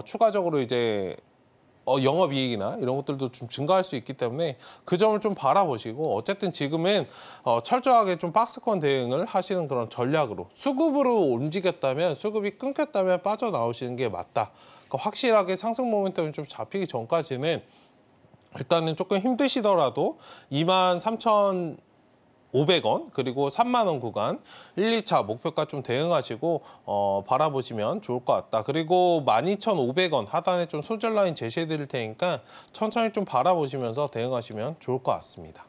추가적으로 이제 영업이익이나 이런 것들도 좀 증가할 수 있기 때문에 그 점을 좀 바라보시고 어쨌든 지금은 철저하게 좀 박스권 대응을 하시는 그런 전략으로 수급으로 움직였다면 수급이 끊겼다면 빠져나오시는 게 맞다. 그러니까 확실하게 상승 모멘텀이 좀 잡히기 전까지는 일단은 조금 힘드시더라도 23,500원 그리고 3만 원 구간 1, 2차 목표가 좀 대응하시고 바라보시면 좋을 것 같다. 그리고 12,500원 하단에 좀 손절 라인 제시해 드릴 테니까 천천히 좀 바라보시면서 대응하시면 좋을 것 같습니다.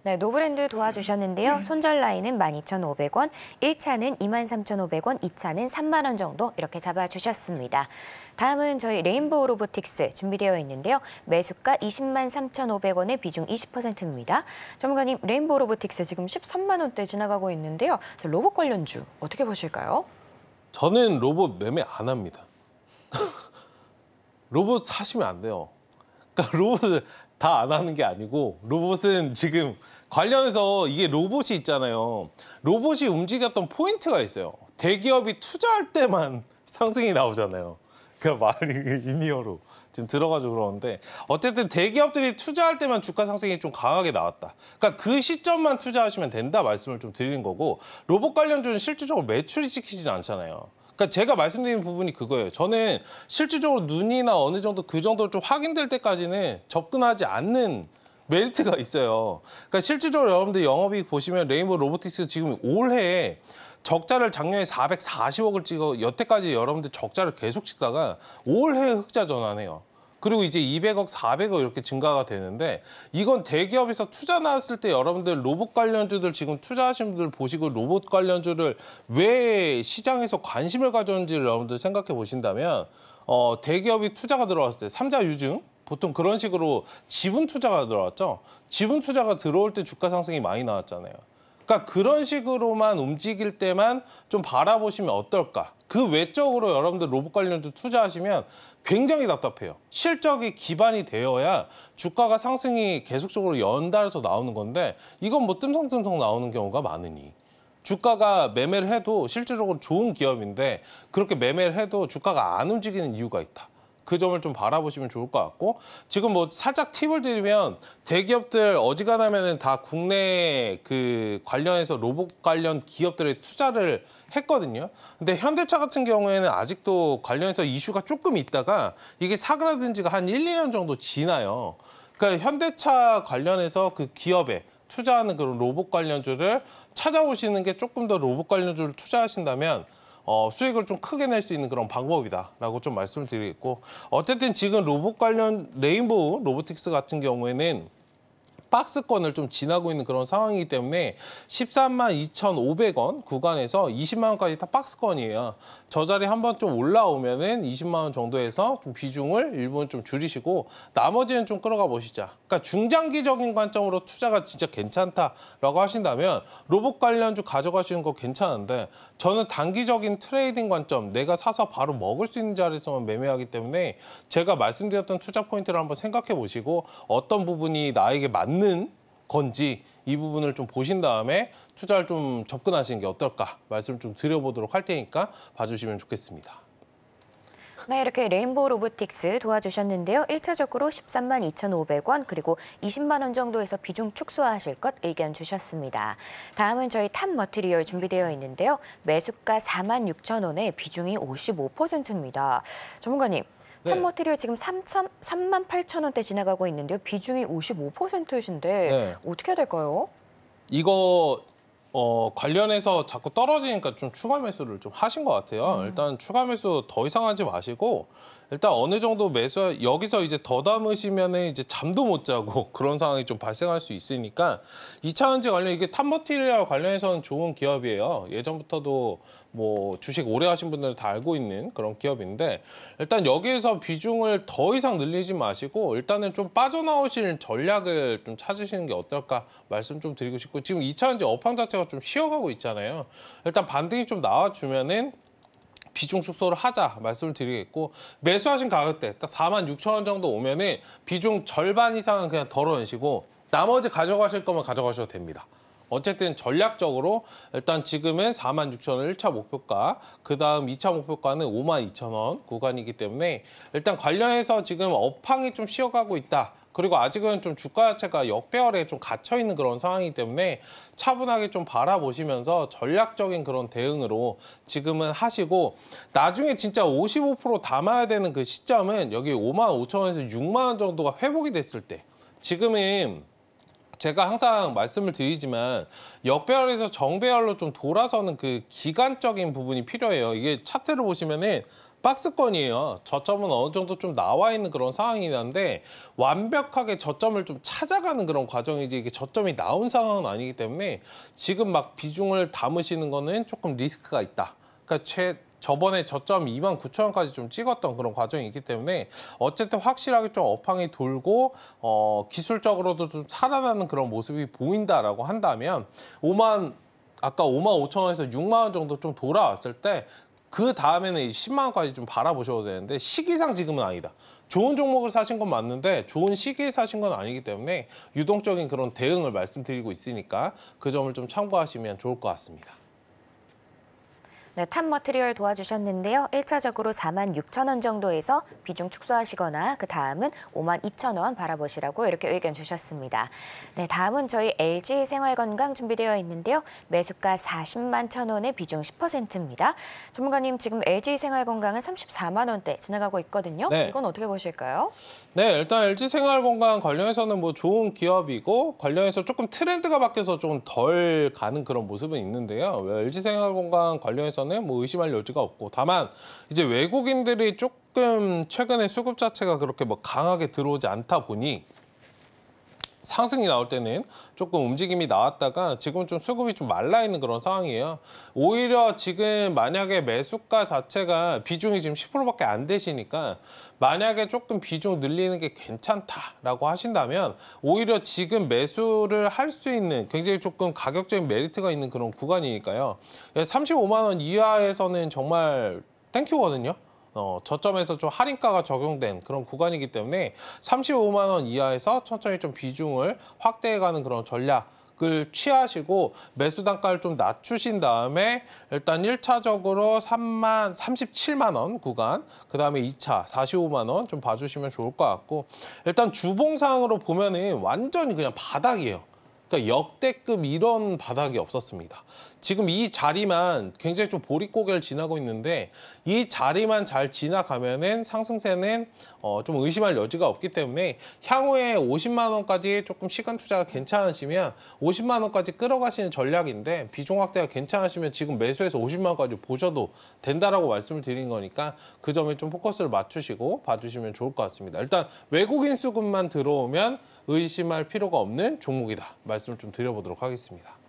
네, 노브랜드 도와주셨는데요. 손절 라인은 12,500원, 1차는 23,500원, 2차는 3만 원 정도 이렇게 잡아주셨습니다. 다음은 저희 레인보우 로보틱스 준비되어 있는데요. 매수가 203,500원에 비중 20%입니다. 전문가님, 레인보우 로보틱스 지금 13만 원대 지나가고 있는데요. 로봇 관련주 어떻게 보실까요? 저는 로봇 매매 안 합니다. 로봇 사시면 안 돼요. 그러니까 로봇을 다 안 하는 게 아니고 로봇은 지금 관련해서 이게 로봇이 있잖아요. 로봇이 움직였던 포인트가 있어요. 대기업이 투자할 때만 상승이 나오잖아요. 그러니까 말이 인이어로 지금 들어가지고 그러는데 어쨌든 대기업들이 투자할 때만 주가 상승이 좀 강하게 나왔다. 그러니까 그 시점만 투자하시면 된다 말씀을 좀 드리는 거고 로봇 관련주는 실질적으로 매출이 찍히지는 않잖아요. 그러니까 제가 말씀드린 부분이 그거예요. 저는 실질적으로 눈이나 어느 정도 그 정도를 좀 확인될 때까지는 접근하지 않는 메리트가 있어요. 그러니까 실질적으로 여러분들 영업이익 보시면 레인보우 로보틱스 지금 올해 적자를 작년에 440억을 찍어 여태까지 여러분들 적자를 계속 찍다가 올해 흑자 전환해요. 그리고 이제 200억, 400억 이렇게 증가가 되는데 이건 대기업에서 투자 나왔을 때 여러분들 로봇 관련주들 지금 투자하신 분들 보시고 로봇 관련주를 왜 시장에서 관심을 가졌는지를 여러분들 생각해 보신다면 대기업이 투자가 들어왔을 때 삼자 유증 보통 그런 식으로 지분 투자가 들어왔죠. 지분 투자가 들어올 때 주가 상승이 많이 나왔잖아요. 그러니까 그런 식으로만 움직일 때만 좀 바라보시면 어떨까. 그 외적으로 여러분들 로봇 관련주 투자하시면 굉장히 답답해요. 실적이 기반이 되어야 주가가 상승이 계속적으로 연달아서 나오는 건데 이건 뭐 뜸성뜸성 나오는 경우가 많으니. 주가가 매매를 해도 실질적으로 좋은 기업인데 그렇게 매매를 해도 주가가 안 움직이는 이유가 있다. 그 점을 좀 바라보시면 좋을 것 같고 지금 뭐 살짝 팁을 드리면 대기업들 어지간하면은 다 국내 그 관련해서 로봇 관련 기업들에 투자를 했거든요. 근데 현대차 같은 경우에는 아직도 관련해서 이슈가 조금 있다가 이게 사그라든 지가 한 1, 2년 정도 지나요. 그러니까 현대차 관련해서 그 기업에 투자하는 그런 로봇 관련주를 찾아오시는 게 조금 더 로봇 관련주를 투자하신다면 수익을 좀 크게 낼 수 있는 그런 방법이다라고 좀 말씀을 드리겠고 어쨌든 지금 로봇 관련 레인보우 로보틱스 같은 경우에는 박스권을 좀 지나고 있는 그런 상황이기 때문에 13만 2,500원 구간에서 20만 원까지 다 박스권이에요. 저 자리 한번 좀 올라오면은 20만 원 정도에서 좀 비중을 일부는 좀 줄이시고 나머지는 좀 끌어가 보시자. 그러니까 중장기적인 관점으로 투자가 진짜 괜찮다라고 하신다면 로봇 관련주 가져가시는 거 괜찮은데 저는 단기적인 트레이딩 관점 내가 사서 바로 먹을 수 있는 자리에서만 매매하기 때문에 제가 말씀드렸던 투자 포인트를 한번 생각해 보시고 어떤 부분이 나에게 맞는 건지 이 부분을 좀 보신 다음에 투자를 좀 접근하시는 게 어떨까 말씀을 좀 드려보도록 할 테니까 봐주시면 좋겠습니다. 네, 이렇게 레인보우 로보틱스 도와주셨는데요. 1차적으로 13만 2,500원 그리고 20만 원 정도에서 비중 축소하실 것 의견 주셨습니다. 다음은 저희 탑 머티리얼 준비되어 있는데요. 매수가 4만 6천 원에 비중이 55%입니다. 전문가님, 네. 탑머티리얼 지금 38,000원대 지나가고 있는데요. 비중이 55%이신데 네. 어떻게 해야 될까요? 이거 관련해서 자꾸 떨어지니까 좀 추가 매수를 좀 하신 것 같아요. 일단 추가 매수 더 이상 하지 마시고 일단 어느 정도 매수 여기서 이제 더 담으시면은 이제 잠도 못 자고 그런 상황이 좀 발생할 수 있으니까 2차전지 관련 이게 탑머티리얼 관련해서는 좋은 기업이에요. 예전부터도 뭐 주식 오래 하신 분들은 다 알고 있는 그런 기업인데 일단 여기에서 비중을 더 이상 늘리지 마시고 일단은 좀 빠져나오실 전략을 좀 찾으시는 게 어떨까 말씀 좀 드리고 싶고 지금 2차전지 업황 자체가 좀 쉬어가고 있잖아요. 일단 반등이 좀 나와주면은 비중 축소를 하자 말씀을 드리겠고 매수하신 가격대 딱 46,000원 정도 오면은 비중 절반 이상은 그냥 덜어내시고 나머지 가져가실 거면 가져가셔도 됩니다. 어쨌든 전략적으로 일단 지금은 46,000원 1차 목표가 그 다음 2차 목표가는 52,000원 구간이기 때문에 일단 관련해서 지금 업황이 좀 쉬어가고 있다. 그리고 아직은 좀 주가 자체가 역배열에 좀 갇혀있는 그런 상황이기 때문에 차분하게 좀 바라보시면서 전략적인 그런 대응으로 지금은 하시고 나중에 진짜 55% 담아야 되는 그 시점은 여기 55,000원에서 6만 원 정도가 회복이 됐을 때 지금은 제가 항상 말씀을 드리지만 역배열에서 정배열로 좀 돌아서는 그 기간적인 부분이 필요해요. 이게 차트를 보시면은 박스권이에요. 저점은 어느 정도 좀 나와 있는 그런 상황이긴 한데 완벽하게 저점을 좀 찾아가는 그런 과정이지 이게 저점이 나온 상황은 아니기 때문에 지금 막 비중을 담으시는 거는 조금 리스크가 있다. 그러니까 저번에 저점 29,000원까지 좀 찍었던 그런 과정이 있기 때문에 어쨌든 확실하게 좀 업황이 돌고 기술적으로도 좀 살아나는 그런 모습이 보인다라고 한다면 아까 55,000원에서 6만 원 정도 좀 돌아왔을 때 그 다음에는 10만 원까지 좀 바라보셔도 되는데 시기상 지금은 아니다. 좋은 종목을 사신 건 맞는데 좋은 시기에 사신 건 아니기 때문에 유동적인 그런 대응을 말씀드리고 있으니까 그 점을 좀 참고하시면 좋을 것 같습니다. 네, 탑머티리얼 도와주셨는데요. 1차적으로 46,000원 정도에서 비중 축소하시거나 그 다음은 52,000원 바라보시라고 이렇게 의견 주셨습니다. 네, 다음은 저희 LG생활건강 준비되어 있는데요. 매수가 40만 1,000원에 비중 10%입니다. 전문가님, 지금 LG생활건강은 34만 원대 지나가고 있거든요. 네. 이건 어떻게 보실까요? 네, 일단 LG생활건강 관련해서는 뭐 좋은 기업이고 관련해서 조금 트렌드가 바뀌어서 좀 덜 가는 그런 모습은 있는데요. LG생활건강 관련해서는 뭐 의심할 여지가 없고 다만 이제 외국인들이 조금 최근에 수급 자체가 그렇게 뭐 강하게 들어오지 않다 보니 상승이 나올 때는 조금 움직임이 나왔다가 지금은 좀 수급이 좀 말라있는 그런 상황이에요. 오히려 지금 만약에 매수가 자체가 비중이 지금 10%밖에 안 되시니까 만약에 조금 비중 늘리는 게 괜찮다라고 하신다면 오히려 지금 매수를 할 수 있는 굉장히 조금 가격적인 메리트가 있는 그런 구간이니까요. 35만 원 이하에서는 정말 땡큐거든요. 저점에서 좀 할인가가 적용된 그런 구간이기 때문에 35만 원 이하에서 천천히 좀 비중을 확대해가는 그런 전략을 취하시고 매수 단가를 좀 낮추신 다음에 일단 1차적으로 37만 원 구간, 그 다음에 2차 45만 원 좀 봐주시면 좋을 것 같고 일단 주봉상으로 보면은 완전히 그냥 바닥이에요. 그러니까 역대급 이런 바닥이 없었습니다. 지금 이 자리만 굉장히 좀 보릿고개를 지나고 있는데 이 자리만 잘 지나가면은 상승세는 좀 의심할 여지가 없기 때문에 향후에 50만 원까지 조금 시간 투자가 괜찮으시면 50만 원까지 끌어가시는 전략인데 비중 확대가 괜찮으시면 지금 매수해서 50만 원까지 보셔도 된다라고 말씀을 드린 거니까 그 점에 좀 포커스를 맞추시고 봐주시면 좋을 것 같습니다. 일단 외국인 수급만 들어오면 의심할 필요가 없는 종목이다. 말씀을 좀 드려보도록 하겠습니다.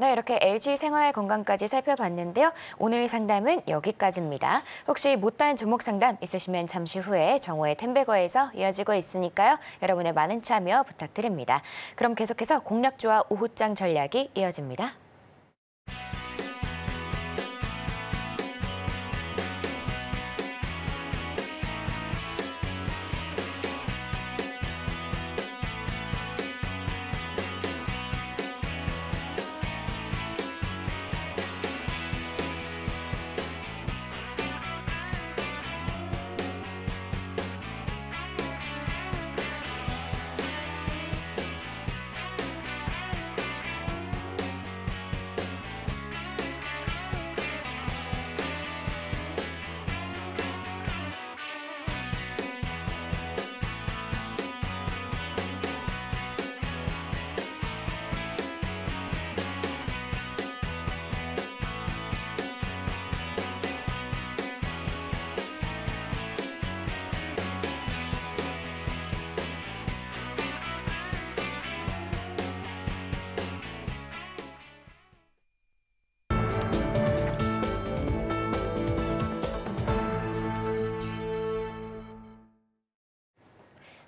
네, 이렇게 LG생활건강까지 살펴봤는데요. 오늘 상담은 여기까지입니다. 혹시 못다한 종목 상담 있으시면 잠시 후에 정오의 텐베거에서 이어지고 있으니까요. 여러분의 많은 참여 부탁드립니다. 그럼 계속해서 공략주와 오후장 전략이 이어집니다.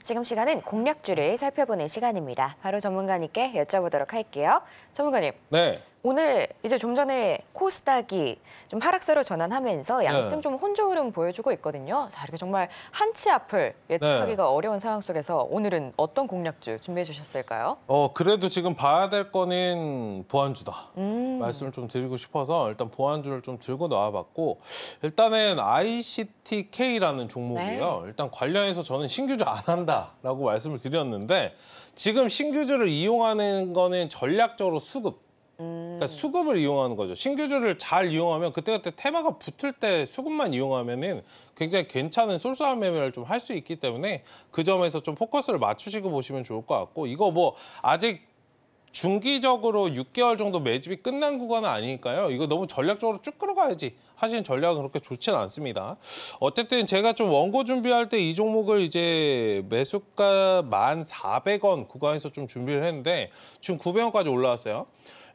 지금 시간은 공략주를 살펴보는 시간입니다. 바로 전문가님께 여쭤보도록 할게요. 전문가님, 네. 오늘 이제 좀 전에 코스닥이 좀 하락세로 전환하면서 양승 네. 좀 혼조 흐름 보여주고 있거든요. 자, 이렇게 정말 한치 앞을 예측하기가 어려운 상황 속에서 오늘은 어떤 공략주 준비해 주셨을까요? 그래도 지금 봐야 될 거는 보안주다. 말씀을 좀 드리고 싶어서 일단 보안주를 좀 들고 나와봤고, 일단은 ICTK라는 종목이에요. 네. 일단 관련해서 저는 신규주 안 한다라고 말씀을 드렸는데, 지금 신규주를 이용하는 거는 전략적으로 수급. 그러니까 수급을 이용하는 거죠. 신규주를 잘 이용하면 그때그때 테마가 붙을 때 수급만 이용하면은 굉장히 괜찮은 쏠쏠한 매매를 좀 할 수 있기 때문에 그 점에서 좀 포커스를 맞추시고 보시면 좋을 것 같고, 이거 뭐 아직 중기적으로 6개월 정도 매집이 끝난 구간은 아니니까요. 이거 너무 전략적으로 쭉 끌어가야지 하시는 전략은 그렇게 좋지는 않습니다. 어쨌든 제가 좀 원고 준비할 때 이 종목을 이제 매수가 1,400원 구간에서 좀 준비를 했는데 지금 900원까지 올라왔어요.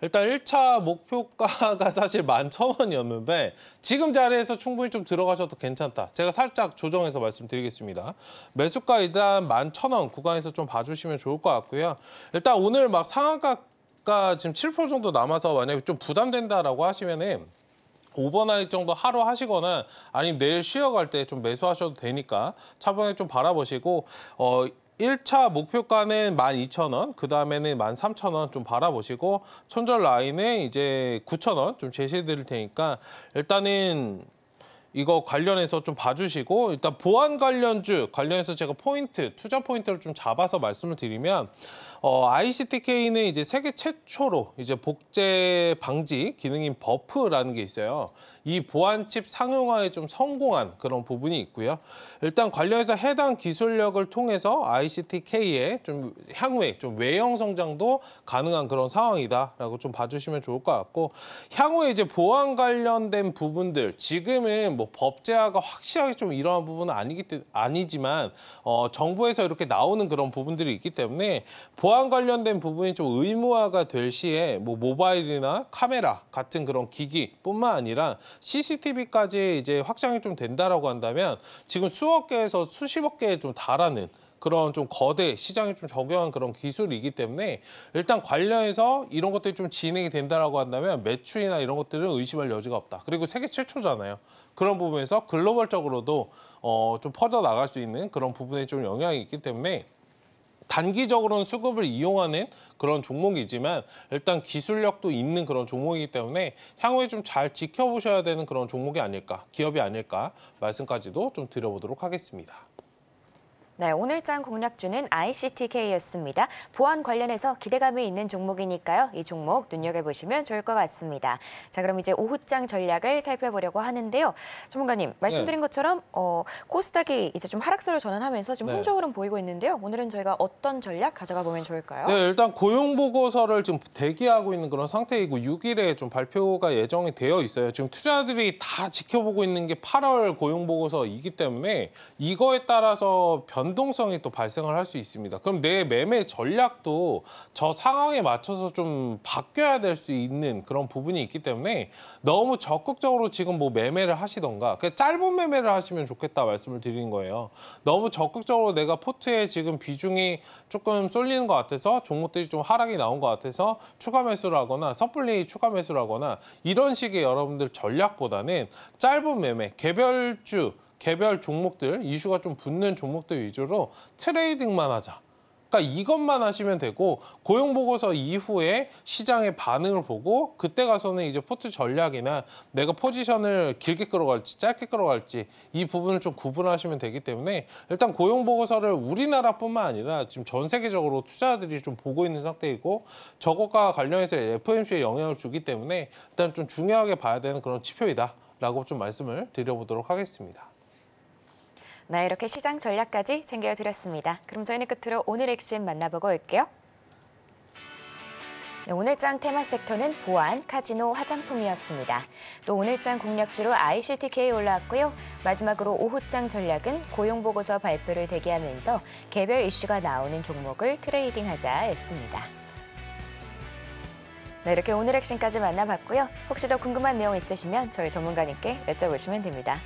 일단 1차 목표가가 사실 11,000원이었는데 지금 자리에서 충분히 좀 들어가셔도 괜찮다. 제가 살짝 조정해서 말씀드리겠습니다. 매수가 일단 11,000원 구간에서 좀 봐주시면 좋을 것 같고요. 일단 오늘 막 상한가가 지금 7% 정도 남아서 만약에 좀 부담된다라고 하시면은 오버나잇 정도 하루 하시거나 아니면 내일 쉬어갈 때 좀 매수하셔도 되니까 차분하게 좀 바라보시고 1차 목표가는 12,000원, 그 다음에는 13,000원 좀 바라보시고 손절 라인에 이제 9,000원 좀 제시해 드릴 테니까 일단은 이거 관련해서 좀 봐주시고, 일단 보안 관련주 관련해서 제가 투자 포인트를 좀 잡아서 말씀을 드리면 ICTK는 이제 세계 최초로 이제 복제 방지 기능인 버프라는 게 있어요. 이 보안칩 상용화에 좀 성공한 그런 부분이 있고요. 일단 관련해서 해당 기술력을 통해서 ICTK의 좀 향후에 좀 외형 성장도 가능한 그런 상황이다라고 좀 봐주시면 좋을 것 같고, 향후에 이제 보안 관련된 부분들 지금은 뭐 법제화가 확실하게 좀 이러한 부분은 아니지만 정부에서 이렇게 나오는 그런 부분들이 있기 때문에 보안 관련된 부분이 좀 의무화가 될 시에 뭐 모바일이나 카메라 같은 그런 기기뿐만 아니라 CCTV까지 이제 확장이 좀 된다라고 한다면 지금 수억 개에서 수십억 개에 좀 달하는 그런 좀 거대 시장에 좀 적용한 그런 기술이기 때문에 일단 관련해서 이런 것들이 좀 진행이 된다라고 한다면 매출이나 이런 것들은 의심할 여지가 없다. 그리고 세계 최초잖아요. 그런 부분에서 글로벌적으로도 좀 퍼져 나갈 수 있는 그런 부분에 좀 영향이 있기 때문에 단기적으로는 수급을 이용하는 그런 종목이지만 일단 기술력도 있는 그런 종목이기 때문에 향후에 좀 잘 지켜보셔야 되는 그런 종목이 아닐까, 기업이 아닐까 말씀까지도 좀 드려보도록 하겠습니다. 네, 오늘장 공략주는 ICTK였습니다. 보안 관련해서 기대감이 있는 종목이니까요. 이 종목 눈여겨보시면 좋을 것 같습니다. 자, 그럼 이제 오후장 전략을 살펴보려고 하는데요. 전문가님, 말씀드린 것처럼 코스닥이 이제 좀 하락세로 전환하면서 지금 혼조 흐름 보이고 있는데요. 오늘은 저희가 어떤 전략 가져가 보면 좋을까요? 네, 일단 고용보고서를 지금 대기하고 있는 그런 상태이고 6일에 좀 발표가 예정이 되어 있어요. 지금 투자들이 다 지켜보고 있는 게 8월 고용보고서이기 때문에 이거에 따라서 변동성이 또 발생을 할 수 있습니다. 그럼 내 매매 전략도 저 상황에 맞춰서 좀 바뀌어야 될 수 있는 그런 부분이 있기 때문에 너무 적극적으로 지금 뭐 매매를 하시던가 그냥 짧은 매매를 하시면 좋겠다 말씀을 드리는 거예요. 너무 적극적으로 내가 포트에 지금 비중이 조금 쏠리는 것 같아서 종목들이 좀 하락이 나온 것 같아서 추가 매수를 하거나 섣불리 추가 매수를 하거나 이런 식의 여러분들 전략보다는 짧은 매매, 개별 종목들, 이슈가 좀 붙는 종목들 위주로 트레이딩만 하자. 그러니까 이것만 하시면 되고 고용보고서 이후에 시장의 반응을 보고 그때 가서는 이제 포트 전략이나 내가 포지션을 길게 끌어갈지 짧게 끌어갈지 이 부분을 좀 구분하시면 되기 때문에 일단 고용보고서를 우리나라뿐만 아니라 지금 전 세계적으로 투자자들이 좀 보고 있는 상태이고 저것과 관련해서 FOMC에 영향을 주기 때문에 일단 좀 중요하게 봐야 되는 그런 지표이다라고 좀 말씀을 드려보도록 하겠습니다. 네, 이렇게 시장 전략까지 챙겨드렸습니다. 그럼 저희는 끝으로 오늘 핵심 만나보고 올게요. 네, 오늘장 테마 섹터는 보안, 카지노, 화장품이었습니다. 또 오늘장 공략주로 ICTK 올라왔고요. 마지막으로 오후장 전략은 고용보고서 발표를 대기하면서 개별 이슈가 나오는 종목을 트레이딩하자였습니다. 네, 이렇게 오늘 핵심까지 만나봤고요. 혹시 더 궁금한 내용 있으시면 저희 전문가님께 여쭤보시면 됩니다.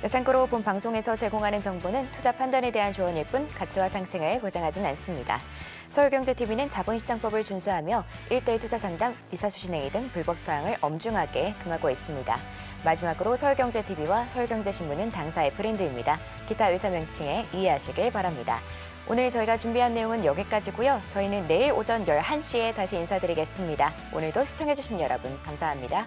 자, 참고로 본 방송에서 제공하는 정보는 투자 판단에 대한 조언일 뿐 가치와 상승을 보장하진 않습니다. 서울경제TV는 자본시장법을 준수하며 1대1 투자 상담, 이사수신행위 등 불법 사항을 엄중하게 금하고 있습니다. 마지막으로 서울경제TV와 서울경제신문은 당사의 브랜드입니다. 기타 의사 명칭에 이해하시길 바랍니다. 오늘 저희가 준비한 내용은 여기까지고요. 저희는 내일 오전 11시에 다시 인사드리겠습니다. 오늘도 시청해주신 여러분 감사합니다.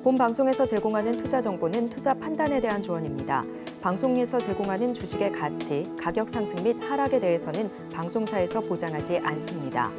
본 방송에서 제공하는 투자 정보는 투자 판단에 대한 조언입니다. 방송에서 제공하는 주식의 가치, 가격 상승 및 하락에 대해서는 방송사에서 보장하지 않습니다.